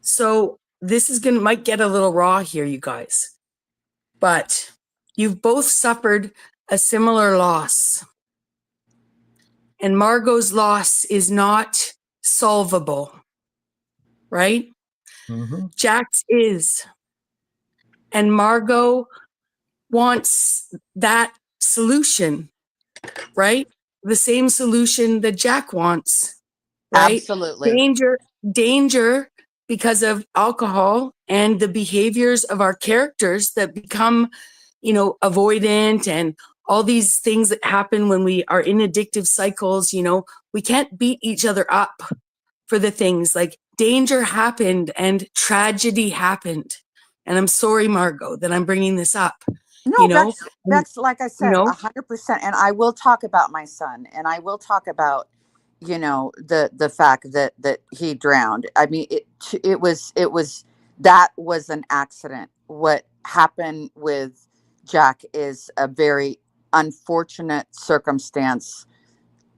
So this might get a little raw here, you guys. But you've both suffered a similar loss. And Margot's loss is not solvable, right? Mm-hmm. Jack's is. And Margot wants that solution, right? The same solution that Jack wants, right? Absolutely. Danger because of alcohol and the behaviors of our characters that become, avoidant and all these things that happen when we are in addictive cycles. We can't beat each other up for the things. Like, danger happened and tragedy happened. And I'm sorry, Margot, that I'm bringing this up. No, that's like I said, 100%. And I will talk about my son, and I will talk about, the fact that he drowned. I mean, that was an accident. What happened with Jack is a very unfortunate circumstance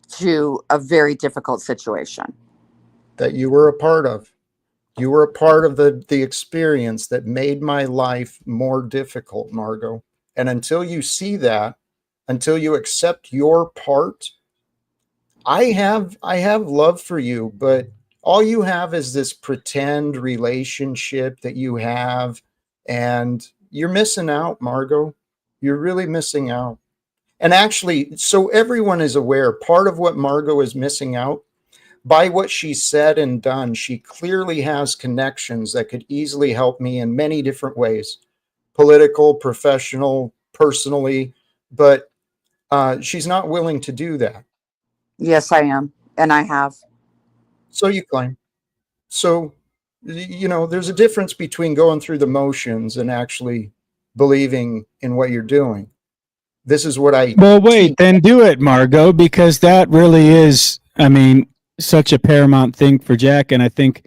to a very difficult situation that you were a part of. You were a part of the experience that made my life more difficult, Margot. And until you see that, until you accept your part, I have love for you, but all you have is this pretend relationship that you have, and you're missing out, Margot. You're really missing out. And actually, so everyone is aware, part of what Margot is missing out, by what she said and done, she clearly has connections that could easily help me in many different ways, political, professional, personally, but she's not willing to do that. Yes, I am. And I have. So you claim. So, there's a difference between going through the motions and actually believing in what you're doing. This is what I Well, wait, teach. then do it, Margot, because that really is, I mean, such a paramount thing for Jack. And I think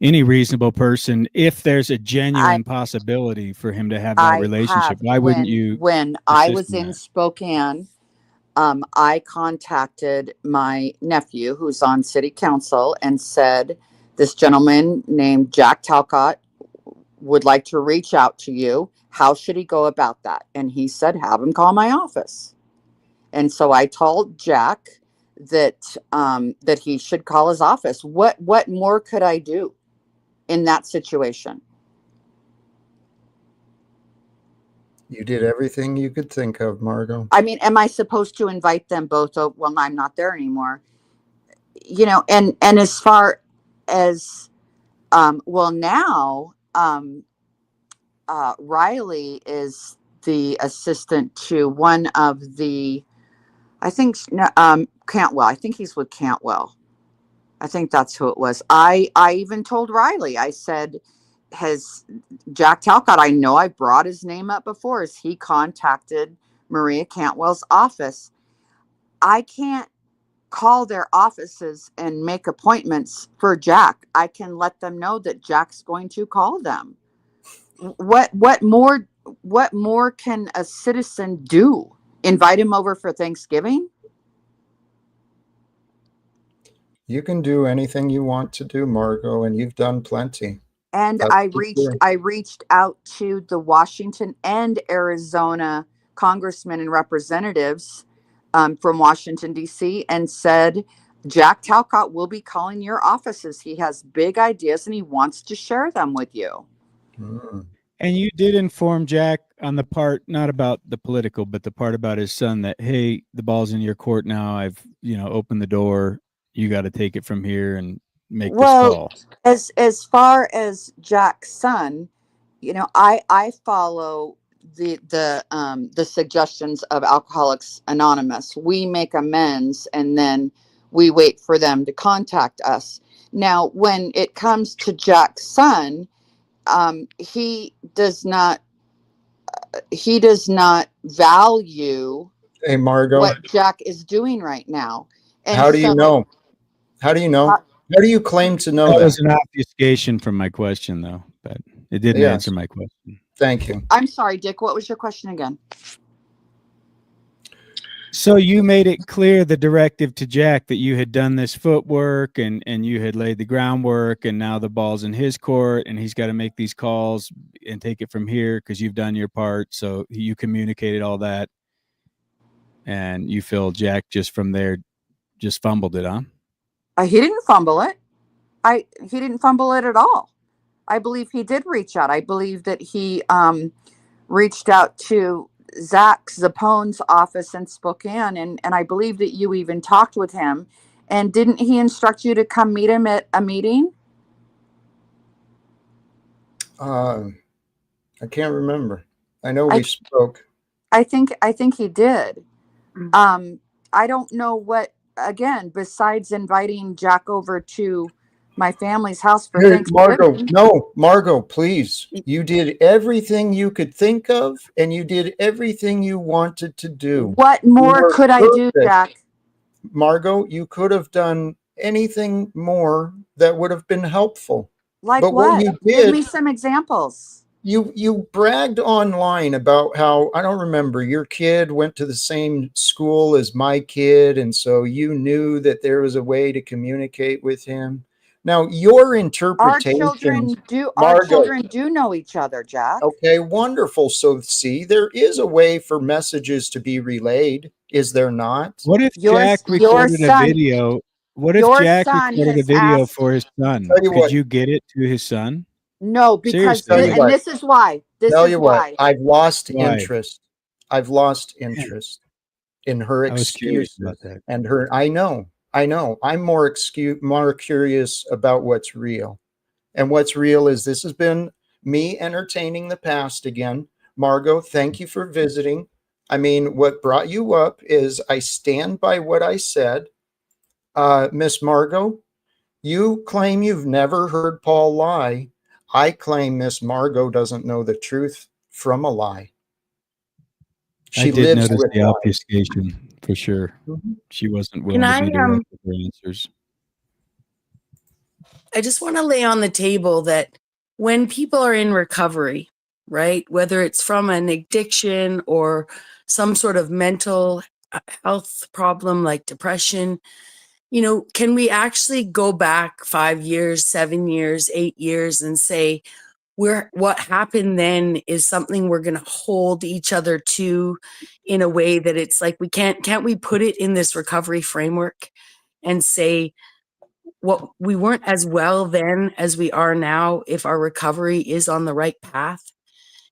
any reasonable person, if there's a genuine possibility for him to have that I relationship, have. why wouldn't you When I persist was in in that? Spokane, I contacted my nephew who's on city council and said, this gentleman named Jack Talcott would like to reach out to you. How should he go about that? And he said, have him call my office. And so I told Jack that he should call his office. What more could I do in that situation? You did everything you could think of, Margot. I mean, am I supposed to invite them both? Well, I'm not there anymore. And as far as well, now Riley is the assistant to one of the, I think, Cantwell. I think he's with Cantwell. I think that's who it was. I even told Riley, I said, has Jack Talcott, I know I brought his name up before, has he contacted Maria Cantwell's office? I can't call their offices and make appointments for Jack. I can let them know that Jack's going to call them. What more can a citizen do? Invite him over for Thanksgiving? You can do anything you want to do, Margot, and you've done plenty. And That's I for reached sure. I reached out to the Washington and Arizona congressmen and representatives from Washington D.C. and said, Jack Talcott will be calling your offices. He has big ideas and he wants to share them with you. Mm. And you did inform Jack on the part, not about the political, but the part about his son that, hey, the ball's in your court now. I've, opened the door. You got to take it from here and make this Well, call. as far as Jack's son, I follow the suggestions of Alcoholics Anonymous. We make amends and then we wait for them to contact us. Now, when it comes to Jack's son, he does not value Hey, Margot, what Jack is doing right now. And how do you so know? How do you know? How do you claim to know That that? was an obfuscation from my question, though, but it didn't answer Yes, my question. thank you. I'm sorry, Dick, what was your question again? So you made it clear, the directive to Jack, that you had done this footwork and you had laid the groundwork, and now the ball's in his court and he's got to make these calls and take it from here because you've done your part. So you communicated all that, and you feel Jack just from there just fumbled it, huh? He didn't fumble it. He didn't fumble it at all. I believe he did reach out. I believe that he reached out to Zach Zapone's office in Spokane, and I believe that you even talked with him. And didn't he instruct you to come meet him at a meeting? I can't remember. I know I we spoke. I think he did. I don't know what, again, besides inviting Jack over to my family's house for Hey, Margot, Thanksgiving. no, Margot, please. You did everything you could think of, and you did everything you wanted to do. What You more were could I do, perfect. Jack? Margot, you could have done anything more that would have been helpful. Like But what what? you Give me did, some examples. you bragged online about how, I don't remember, your kid went to the same school as my kid, and so you knew that there was a way to communicate with him. Now, your Our interpretation, our Margot. children do know each other, Jack. Okay, wonderful. So, see, there is a way for messages to be relayed, is there not? What if Your Jack your recorded a son video? What if your Jack son recorded a has video asked. for his son? Tell you Could what, you get it to his son? No, because tell Seriously, you like, and what, this is why. This tell is you what, why. I've lost why? interest. I've lost Man, interest in her I was curious about excuses that. and her. I know. I'm more curious about what's real. And what's real is this has been me entertaining the past again. Margot, thank you for visiting. I mean, what brought you up is I stand by what I said. Miss Margot, you claim you've never heard Paul lie. I claim Miss Margot doesn't know the truth from a lie. I She did lives notice with the lies. obfuscation for sure. Mhm. She wasn't Can willing to be direct with her answers. I just want to lay on the table that when people are in recovery, right, whether it's from an addiction or some sort of mental health problem like depression, can we actually go back 5 years, 7 years, 8 years and say, what happened then is something we're going to hold each other to in a way that it's like can't we put it in this recovery framework and say, what we weren't as well then as we are now if our recovery is on the right path,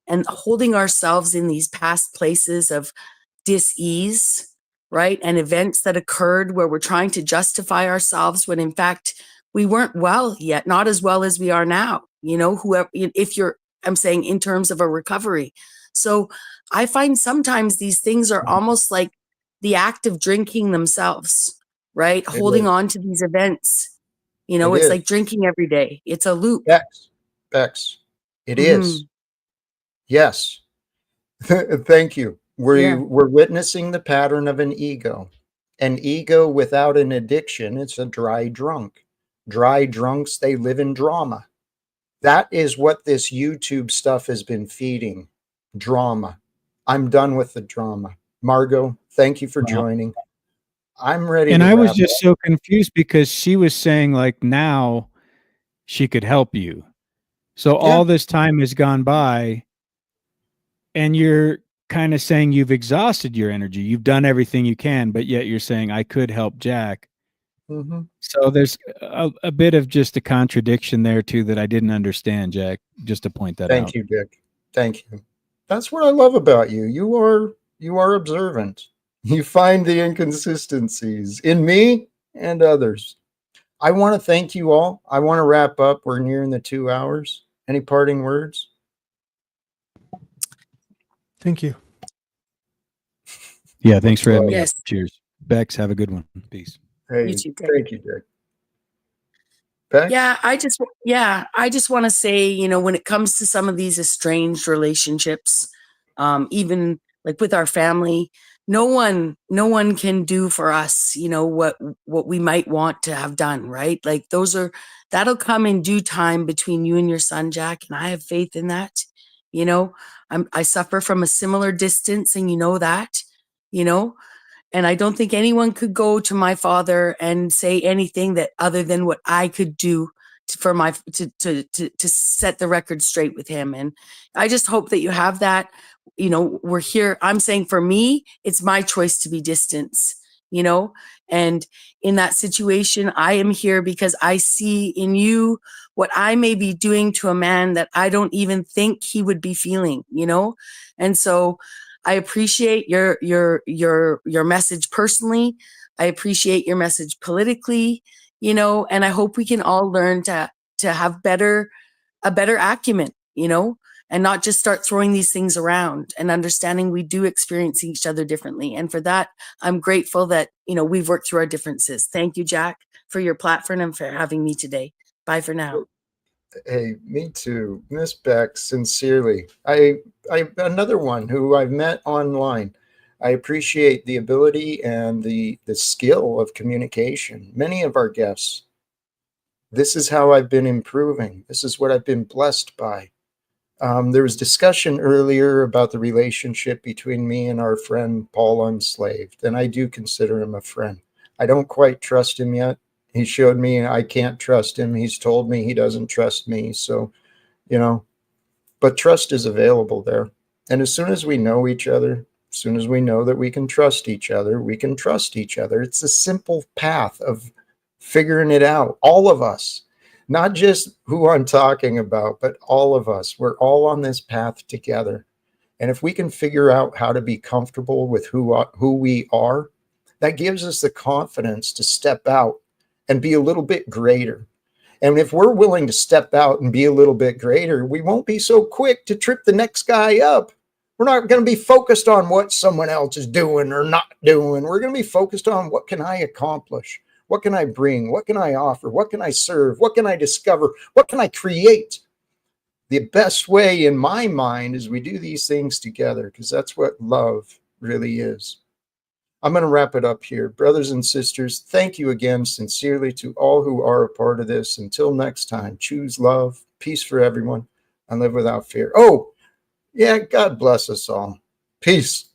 and holding ourselves in these past places of dis-ease, right, and events that occurred where we're trying to justify ourselves when in fact we weren't well yet, not as well as we are now, whoever, if you're, I'm saying in terms of a recovery. So I find sometimes these things are almost like the act of drinking themselves, right, It holding is. on to these events. It It's is. like drinking every day. It's a loop. Bex. Bex. It is. Mhm. Yes. Thank you. Yeah. We're witnessing the pattern of an ego. An ego without an addiction, it's a dry drunk. Dry drunks, they live in drama. That is what this YouTube stuff has been feeding. Drama. I'm done with the drama. Margot, thank you for Wow. joining. I'm ready And to I was wrap just up. so confused because she was saying like now she could help you. So Yeah. all this time has gone by and you're kind of saying you've exhausted your energy. You've done everything you can, but yet you're saying I could help Jack. Mm-hmm. So there's a bit of just a contradiction there too that I didn't understand, Jack, just to point that Thank out. you, Dick. Thank you. That's what I love about you. You are observant. You find the inconsistencies in me and others. I want to thank you all. I want to wrap up. We're nearing the 2 hours. Any parting words? Thank you. Yeah, thanks Much for having love. me up. Yes. Cheers. Bex, have a good one. Peace. You Hey, too. thank you, Dick. Bex? I just want to say, when it comes to some of these estranged relationships, even like with our family, no one can do for us, what we might want to have done, right? Like that'll come in due time between you and your son, Jack, and I have faith in that. I suffer from a similar distance, and that, you know, and I don't think anyone could go to my father and say anything that other than what I could do to set the record straight with him. And I just hope that you have that. We're here. I'm saying for me, it's my choice to be distance, and in that situation, I am here because I see in you what I may be doing to a man that I don't even think he would be feeling, and so I appreciate your message personally. I appreciate your message politically, and I hope we can all learn to have a better acumen, and not just start throwing these things around, and understanding we do experience each other differently. And for that, I'm grateful that, we've worked through our differences. Thank you, Jack, for your platform and for having me today. Bye for now. Hey, me too. Miss Beck, sincerely. I another one who I've met online. I appreciate the ability and the skill of communication. Many of our guests, this is how I've been improving. This is what I've been blessed by. There was discussion earlier about the relationship between me and our friend Paul Unslaved, and I do consider him a friend. I don't quite trust him yet. He showed me I can't trust him. He's told me he doesn't trust me. So, but trust is available there. And as soon as we know each other, as soon as we know that we can trust each other, we can trust each other. It's a simple path of figuring it out. All of us, not just who I'm talking about, but all of us, we're all on this path together. And if we can figure out how to be comfortable with who we are, that gives us the confidence to step out and be a little bit greater. And if we're willing to step out and be a little bit greater, we won't be so quick to trip the next guy up. We're not going to be focused on what someone else is doing or not doing. We're going to be focused on what can I accomplish? What can I bring? What can I offer? What can I serve? What can I discover? What can I create? The best way in my mind is we do these things together, because that's what love really is. I'm going to wrap it up here. Brothers and sisters, thank you again sincerely to all who are a part of this. Until next time, choose love, peace for everyone, and live without fear. Oh, yeah, God bless us all. Peace.